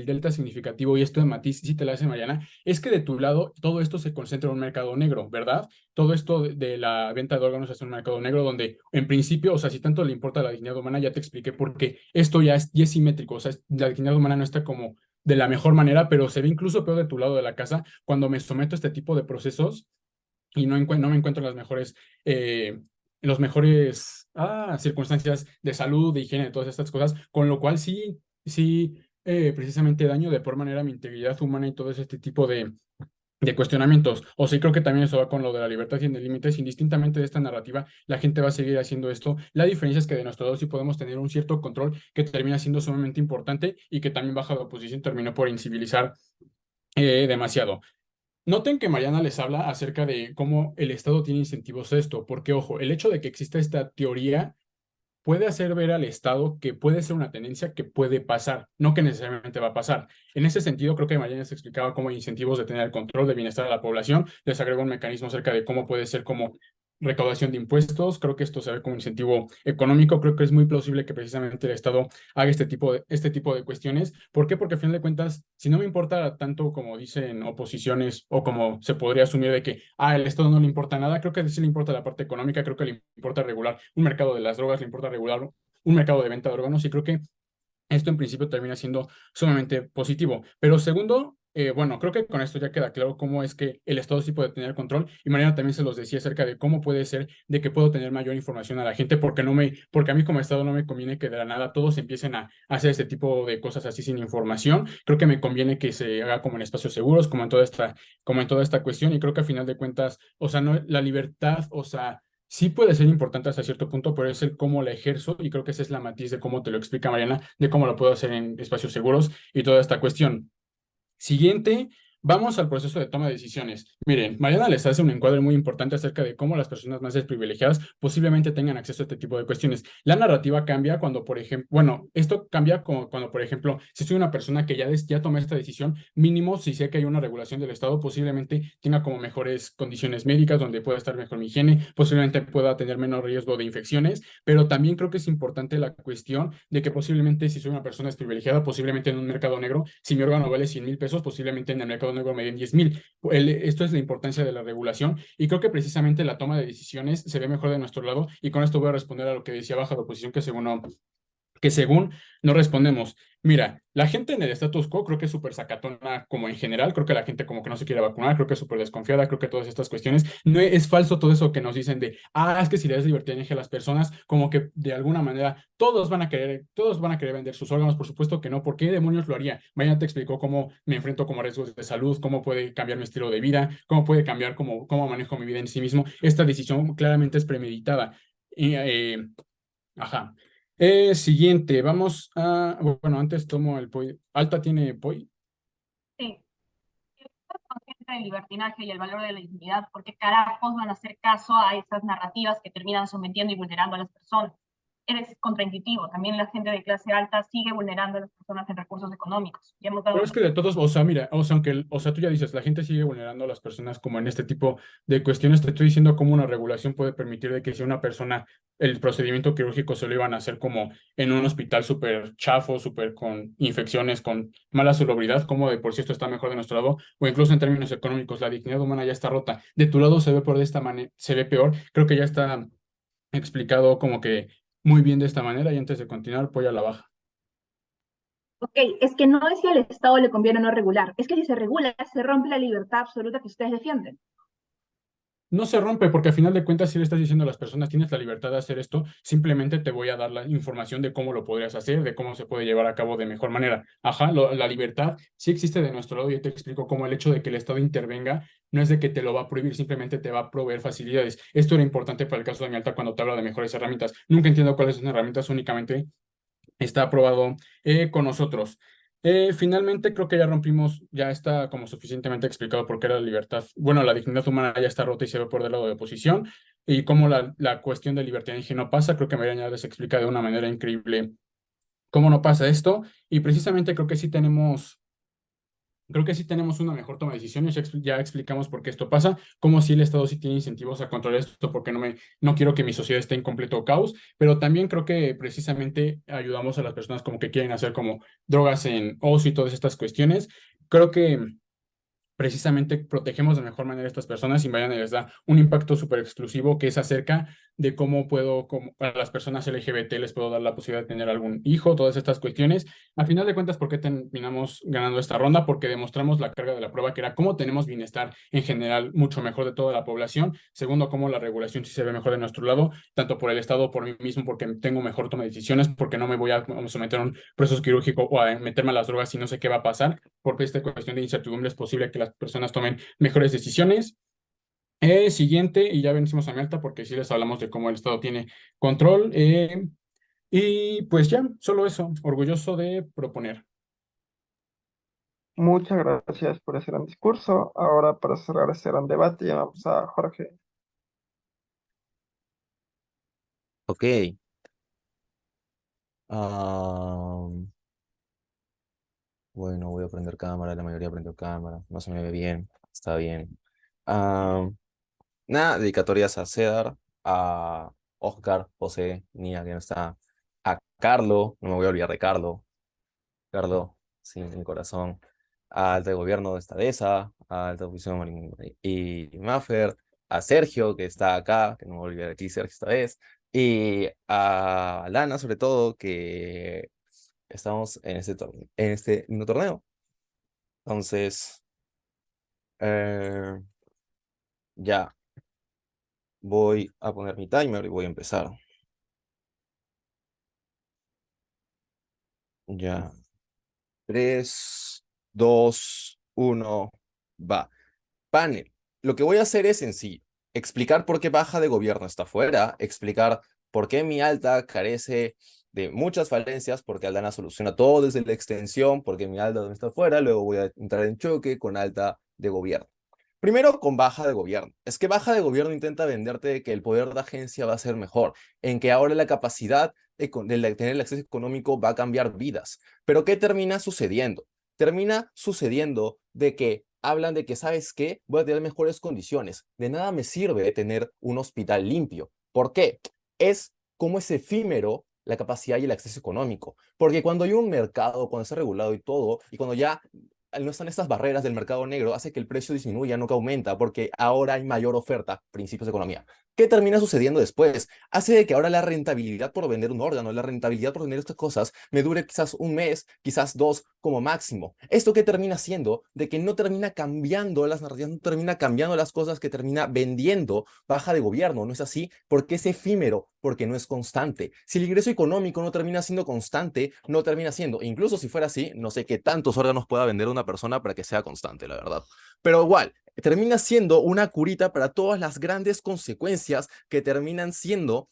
delta significativo, y esto de matiz, si te la hace Mariana, es que de tu lado todo esto se concentra en un mercado negro, ¿verdad? Todo esto de la venta de órganos es un mercado negro donde, en principio, o sea, si tanto le importa la dignidad humana, ya te expliqué por qué esto ya es simétrico, o sea, la dignidad humana no está como de la mejor manera, pero se ve incluso peor de tu lado de la casa cuando me someto a este tipo de procesos y no me encuentro en los mejores circunstancias de salud, de higiene, de todas estas cosas, con lo cual sí, precisamente daño de por manera mi integridad humana y todo este tipo de cuestionamientos. O sí, creo que también eso va con lo de la libertad sin límites, indistintamente de esta narrativa, la gente va a seguir haciendo esto. La diferencia es que de nuestro lado sí podemos tener un cierto control que termina siendo sumamente importante y que también baja de oposición terminó por incivilizar demasiado. Noten que Mariana les habla acerca de cómo el Estado tiene incentivos a esto, porque ojo, el hecho de que exista esta teoría puede hacer ver al Estado que puede ser una tendencia que puede pasar, no que necesariamente va a pasar. En ese sentido, creo que Mariana se explicaba cómo hay incentivos de tener el control de bienestar de la población, les agregó un mecanismo acerca de cómo puede ser como recaudación de impuestos, creo que esto se ve como incentivo económico, creo que es muy plausible que precisamente el Estado haga este tipo de cuestiones. ¿Por qué? Porque a final de cuentas, si no me importa tanto como dicen oposiciones o como se podría asumir de que el Estado no le importa nada, creo que sí le importa la parte económica, creo que le importa regular un mercado de las drogas, le importa regular un mercado de venta de órganos y creo que esto en principio termina siendo sumamente positivo. Pero segundo, bueno, creo que con esto ya queda claro cómo es que el Estado sí puede tener control y Mariana también se los decía acerca de cómo puede ser de que puedo tener mayor información a la gente porque a mí como Estado no me conviene que de la nada todos empiecen a hacer este tipo de cosas así sin información. Creo que me conviene que se haga como en espacios seguros, como en toda esta cuestión y creo que a final de cuentas, o sea, no, la libertad, o sea, sí puede ser importante hasta cierto punto, pero es el cómo la ejerzo y creo que esa es la matiz de cómo te lo explica Mariana, de cómo lo puedo hacer en espacios seguros y toda esta cuestión. Siguiente, vamos al proceso de toma de decisiones. Miren, Mariana les hace un encuadre muy importante acerca de cómo las personas más desprivilegiadas posiblemente tengan acceso a este tipo de cuestiones. La narrativa cambia cuando, por ejemplo, bueno, esto cambia cuando, por ejemplo, si soy una persona que ya tomé esta decisión, mínimo, si sé que hay una regulación del Estado, posiblemente tenga como mejores condiciones médicas, donde pueda estar mejor mi higiene, posiblemente pueda tener menos riesgo de infecciones, pero también creo que es importante la cuestión de que posiblemente si soy una persona desprivilegiada, posiblemente en un mercado negro, si mi órgano vale 100,000 pesos, posiblemente en el mercado negro me den 10,000. Esto es la importancia de la regulación y creo que precisamente la toma de decisiones se ve mejor de nuestro lado y con esto voy a responder a lo que decía baja de oposición que según no respondemos. Mira, la gente en el status quo creo que es súper sacatona como en general, creo que la gente como que no se quiere vacunar, creo que es súper desconfiada, creo que todas estas cuestiones, no es falso todo eso que nos dicen de, es que si le das libertinaje a las personas, como que de alguna manera todos van a querer vender sus órganos, por supuesto que no, ¿por qué demonios lo haría? Mañana te explicó cómo me enfrento como a riesgos de salud, cómo puede cambiar mi estilo de vida, cómo puede cambiar cómo manejo mi vida en sí mismo, esta decisión claramente es premeditada. Y, ajá. Siguiente, vamos a. Bueno, antes tomo el POI. ¿Alta tiene POI? Sí. Si estás consciente del libertinaje y el valor de la dignidad, ¿por qué carajos van a hacer caso a esas narrativas que terminan sometiendo y vulnerando a las personas? Eres contraintuitivo. También la gente de clase alta sigue vulnerando a las personas en recursos económicos. Ya hemos dado Pero es que de todos, o sea, mira, o sea, tú ya dices, la gente sigue vulnerando a las personas como en este tipo de cuestiones. Te estoy diciendo cómo una regulación puede permitir de que si una persona, el procedimiento quirúrgico se lo iban a hacer como en un hospital súper chafo, súper con infecciones, con mala salubridad, como de por sí esto está mejor de nuestro lado, o incluso en términos económicos, la dignidad humana ya está rota. De tu lado se ve por de esta manera, se ve peor. Creo que ya está explicado como que muy bien de esta manera y antes de continuar, voy a la baja. Ok, es que no es si al Estado le conviene no regular, es que si se regula, se rompe la libertad absoluta que ustedes defienden. No se rompe porque al final de cuentas si le estás diciendo a las personas tienes la libertad de hacer esto, simplemente te voy a dar la información de cómo lo podrías hacer, de cómo se puede llevar a cabo de mejor manera. Ajá, la libertad sí existe de nuestro lado y yo te explico cómo el hecho de que el Estado intervenga no es de que te lo va a prohibir, simplemente te va a proveer facilidades. Esto era importante para el caso de mi alta cuando te habla de mejores herramientas. Nunca entiendo cuáles son las herramientas, únicamente está aprobado con nosotros. Finalmente creo que ya rompimos, ya está como suficientemente explicado por qué la libertad, bueno, la dignidad humana ya está rota y se ve por del lado de oposición y cómo la cuestión de libertinaje no pasa. Creo que Mariana les explica de una manera increíble cómo no pasa esto y precisamente creo que sí tenemos Creo que sí tenemos una mejor toma de decisiones, ya explicamos por qué esto pasa, cómo si el Estado sí tiene incentivos a controlar esto, porque no quiero que mi sociedad esté en completo caos, pero también creo que precisamente ayudamos a las personas como que quieren hacer como drogas en ocio y todas estas cuestiones. Creo que precisamente protegemos de mejor manera a estas personas y vayan les da un impacto súper exclusivo que es acerca de cómo puedo, como a las personas LGBT les puedo dar la posibilidad de tener algún hijo, todas estas cuestiones. Al final de cuentas, ¿por qué terminamos ganando esta ronda? Porque demostramos la carga de la prueba, que era cómo tenemos bienestar en general mucho mejor de toda la población. Segundo, cómo la regulación sí se ve mejor de nuestro lado, tanto por el Estado, por mí mismo, porque tengo mejor toma de decisiones, porque no me voy a someter a un proceso quirúrgico o a meterme a las drogas y no sé qué va a pasar. Por esta cuestión de incertidumbre es posible que las personas tomen mejores decisiones. Siguiente, y ya vencimos a mi alta porque sí les hablamos de cómo el Estado tiene control. Y pues ya, solo eso, orgulloso de proponer. Muchas gracias por ese gran discurso. Ahora, para cerrar este gran debate, llamamos a Jorge. Ok. ah, bueno, voy a prender cámara, la mayoría prendió cámara, no se me ve bien, está bien. Ah, Nada, dedicatorias a Cedar, a Oscar, José, Nia, que no está, a Carlo, no me voy a olvidar de Carlo, Carlo, sí, en mi corazón, a Alta de Gobierno de Estadesa, a Alta Oposición y Maffer, a Sergio, que está acá, que no me voy a olvidar de ti, Sergio, esta vez, y a Lana, sobre todo, que estamos en en este lindo torneo. Entonces, eh, ya voy a poner mi timer y voy a empezar. Ya. 3, 2, 1, va. Panel. Lo que voy a hacer es sencillo. Explicar por qué baja de gobierno está fuera, explicar por qué mi alta carece de muchas falencias, porque Aldana soluciona todo desde la extensión, porque mi alta no está fuera, luego voy a entrar en choque con alta de gobierno. Primero con baja de gobierno. Es que baja de gobierno intenta venderte que el poder de agencia va a ser mejor, en que ahora la capacidad de tener el acceso económico va a cambiar vidas. Pero ¿qué termina sucediendo? Termina sucediendo de que hablan de que, ¿sabes qué? Voy a tener mejores condiciones. De nada me sirve tener un hospital limpio. ¿Por qué? Es como es efímero la capacidad y el acceso económico. Porque cuando hay un mercado, cuando está regulado y todo, y cuando ya no están estas barreras del mercado negro, hace que el precio disminuya, no que aumenta, porque ahora hay mayor oferta, principios de economía. ¿Qué termina sucediendo después? Hace de que ahora la rentabilidad por vender un órgano, la rentabilidad por vender estas cosas, me dure quizás un mes, quizás dos como máximo. ¿Esto qué termina siendo? De que no termina cambiando las narrativas, no termina cambiando las cosas, que termina vendiendo baja de gobierno, ¿no es así? Porque es efímero, porque no es constante. Si el ingreso económico no termina siendo constante, no termina siendo, incluso si fuera así, no sé qué tantos órganos pueda vender una persona para que sea constante, la verdad. Pero igual, termina siendo una curita para todas las grandes consecuencias que terminan siendo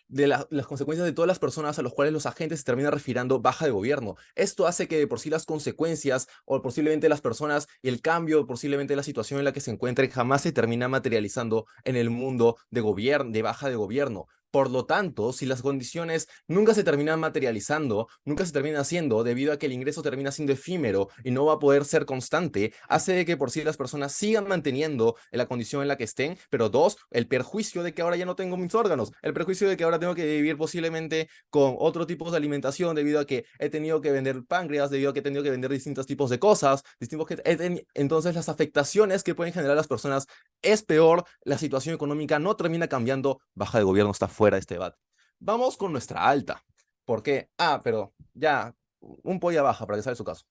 las consecuencias de todas las personas a los cuales los agentes se terminan refiriendo baja de gobierno. Esto hace que de por sí las consecuencias o posiblemente las personas y el cambio, posiblemente la situación en la que se encuentren jamás se termina materializando en el mundo de gobierno, de baja de gobierno. Por lo tanto, si las condiciones nunca se terminan materializando, nunca se terminan haciendo, debido a que el ingreso termina siendo efímero y no va a poder ser constante, hace de que por sí las personas sigan manteniendo la condición en la que estén, pero dos, el perjuicio de que ahora ya no tengo mis órganos, el perjuicio de que ahora tengo que vivir posiblemente con otro tipo de alimentación debido a que he tenido que vender páncreas, debido a que he tenido que vender distintos tipos de cosas, entonces las afectaciones que pueden generar las personas es peor, la situación económica no termina cambiando, baja de gobierno está fuera de este debate. Vamos con nuestra alta. ¿Por qué? Pero ya, un polla baja para que salga su caso.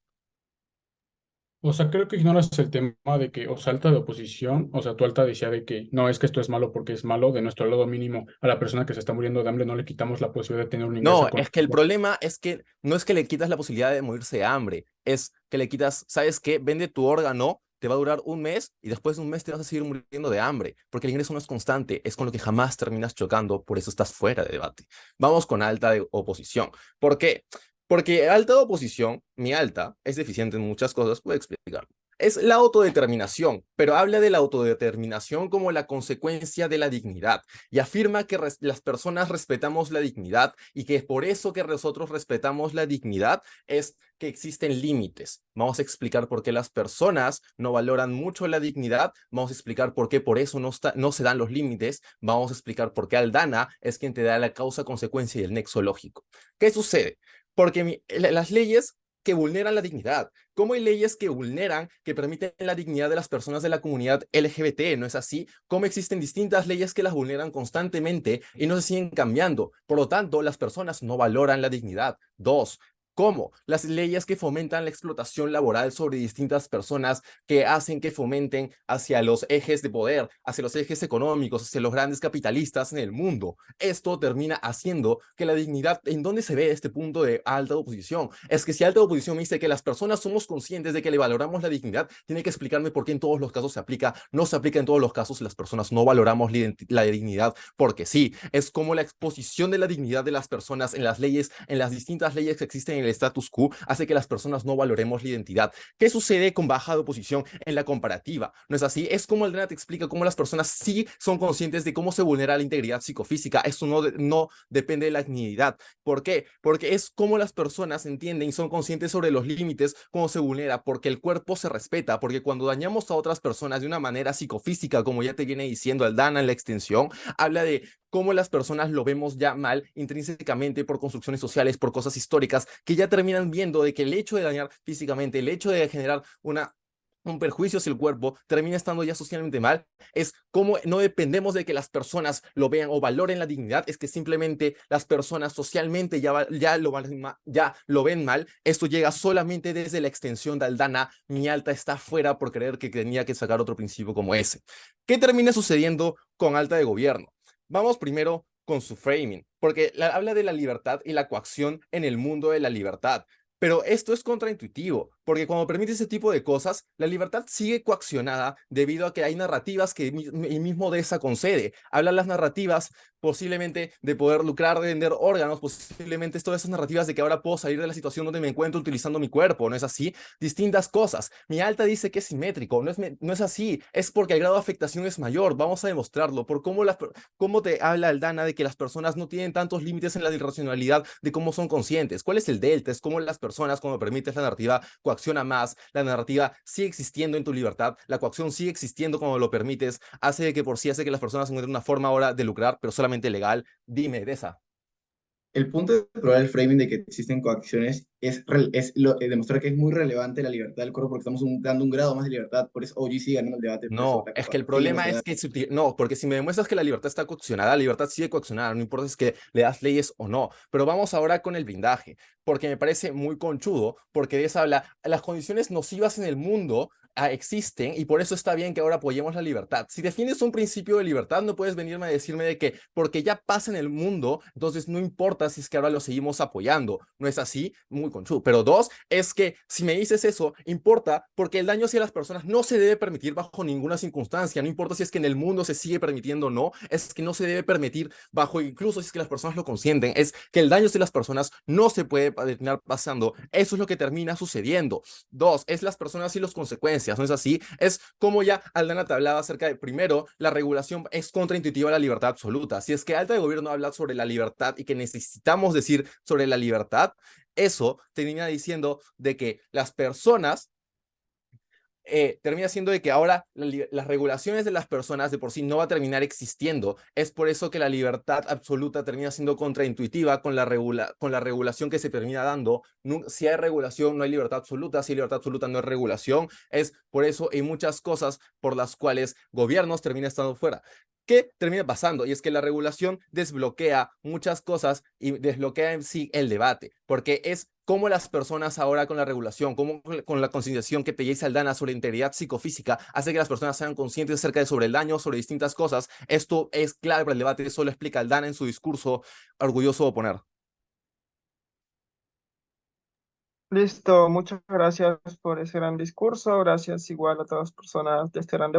O sea, creo que ignoras el tema de que, o sea, alta de oposición, o sea, tu alta decía de que no es que esto es malo porque es malo, de nuestro lado mínimo a la persona que se está muriendo de hambre no le quitamos la posibilidad de tener un ingreso No, es que el económico. problema es que no es que le quitas la posibilidad de morirse de hambre, es que le quitas, ¿sabes qué? Vende tu órgano, te va a durar un mes y después de un mes te vas a seguir muriendo de hambre, porque el ingreso no es constante, es con lo que jamás terminas chocando, por eso estás fuera de debate. Vamos con alta de oposición. ¿Por qué? Porque alta de oposición, mi alta, es deficiente en muchas cosas, voy a explicar. es la autodeterminación, pero habla de la autodeterminación como la consecuencia de la dignidad y afirma que las personas respetamos la dignidad y que es por eso que nosotros respetamos la dignidad es que existen límites. Vamos a explicar por qué las personas no valoran mucho la dignidad, vamos a explicar por qué por eso no se dan los límites, vamos a explicar por qué Aldana es quien te da la causa, consecuencia y el nexo lógico. ¿Qué sucede? Porque las leyes que vulneran la dignidad. ¿Cómo hay leyes que vulneran, que permiten la dignidad de las personas de la comunidad LGBT? ¿No es así? ¿Cómo existen distintas leyes que las vulneran constantemente y no se siguen cambiando? Por lo tanto, las personas no valoran la dignidad. Dos, ¿cómo? Las leyes que fomentan la explotación laboral sobre distintas personas, que hacen que fomenten hacia los ejes de poder, hacia los ejes económicos, hacia los grandes capitalistas en el mundo. Esto termina haciendo que la dignidad, ¿en dónde se ve este punto de alta oposición? Es que si alta oposición me dice que las personas somos conscientes de que le valoramos la dignidad, tiene que explicarme por qué en todos los casos se aplica, no se aplica en todos los casos, las personas no valoramos la dignidad, porque sí, es como la exposición de la dignidad de las personas en las leyes, en las distintas leyes que existen en el status quo, hace que las personas no valoremos la identidad. ¿Qué sucede con baja de oposición en la comparativa? ¿No es así? Es como Aldana te explica cómo las personas sí son conscientes de cómo se vulnera la integridad psicofísica. Eso no depende de la dignidad. ¿Por qué? Porque es como las personas entienden y son conscientes sobre los límites, cómo se vulnera, porque el cuerpo se respeta, porque cuando dañamos a otras personas de una manera psicofísica, como ya te viene diciendo Aldana en la extensión, habla de cómo las personas lo vemos ya mal intrínsecamente por construcciones sociales, por cosas históricas, que ya terminan viendo de que el hecho de dañar físicamente, el hecho de generar un perjuicio hacia el cuerpo, termina estando ya socialmente mal, es como no dependemos de que las personas lo vean o valoren la dignidad, es que simplemente las personas socialmente ya lo ven mal. Esto llega solamente desde la extensión de Aldana. Mi Alta está fuera por creer que tenía que sacar otro principio como ese. ¿Qué termina sucediendo con Alta de Gobierno? Vamos primero con su framing, porque habla de la libertad y la coacción en el mundo de la libertad. Pero esto es contraintuitivo, porque cuando permite ese tipo de cosas, la libertad sigue coaccionada debido a que hay narrativas que el mismo DESA concede. Hablan las narrativas posiblemente de poder lucrar, de vender órganos, posiblemente todas esas narrativas de que ahora puedo salir de la situación donde me encuentro utilizando mi cuerpo, ¿no es así? Distintas cosas. Mi Alta dice que es simétrico, no es así, es porque el grado de afectación es mayor, vamos a demostrarlo, por cómo te habla Aldana de que las personas no tienen tantos límites en la irracionalidad de cómo son conscientes. ¿Cuál es el delta? Es cómo las personas, cuando permites la narrativa, coacciona más, la narrativa sigue existiendo en tu libertad, la coacción sigue existiendo cuando lo permites, hace que por sí hace que las personas encuentren una forma ahora de lucrar, pero solamente legal. Dime, Deza. El punto de probar el framing de que existen coacciones demostrar que es muy relevante la libertad del cuerpo porque estamos dando un grado más de libertad. Por eso OG sigue ganando el debate. Por eso No, es que el problema es que no, porque si me demuestras que la libertad está coaccionada, la libertad sigue coaccionada, no importa si es que le das leyes o no. Pero vamos ahora con el blindaje, porque me parece muy conchudo, porque de eso habla, las condiciones nocivas en el mundo existen y por eso está bien que ahora apoyemos la libertad. Si defiendes un principio de libertad, no puedes venirme a decirme de que porque ya pasa en el mundo, entonces no importa si es que ahora lo seguimos apoyando. No es así, muy conchudo. Pero dos, es que si me dices eso, importa porque el daño hacia las personas no se debe permitir bajo ninguna circunstancia. No importa si es que en el mundo se sigue permitiendo o no, es que no se debe permitir bajo, incluso si es que las personas lo consienten, es que el daño hacia las personas no se puede terminar pasando. Eso es lo que termina sucediendo. Dos, es las personas y las consecuencias. ¿No es así? Es como ya Aldana te hablaba acerca de, primero, la regulación es contraintuitiva a la libertad absoluta. Si es que Alta de Gobierno habla sobre la libertad y que necesitamos decir sobre la libertad, eso termina diciendo de que las personas termina siendo de que ahora las regulaciones de las personas de por sí no va a terminar existiendo. Es por eso que la libertad absoluta termina siendo contraintuitiva con la regulación que se termina dando. Si hay regulación, no hay libertad absoluta. Si hay libertad absoluta, no hay regulación. Es por eso hay muchas cosas por las cuales gobiernos terminan estando fuera. ¿Qué termina pasando? Y es que la regulación desbloquea muchas cosas y desbloquea en sí el debate, porque es cómo las personas ahora con la regulación, cómo con la concienciación que te dice Aldana sobre integridad psicofísica, hace que las personas sean conscientes acerca de sobre el daño, sobre distintas cosas. Esto es clave para el debate, eso lo explica Aldana en su discurso orgulloso de oponer. Listo, muchas gracias por ese gran discurso. Gracias igual a todas las personas de este gran debate.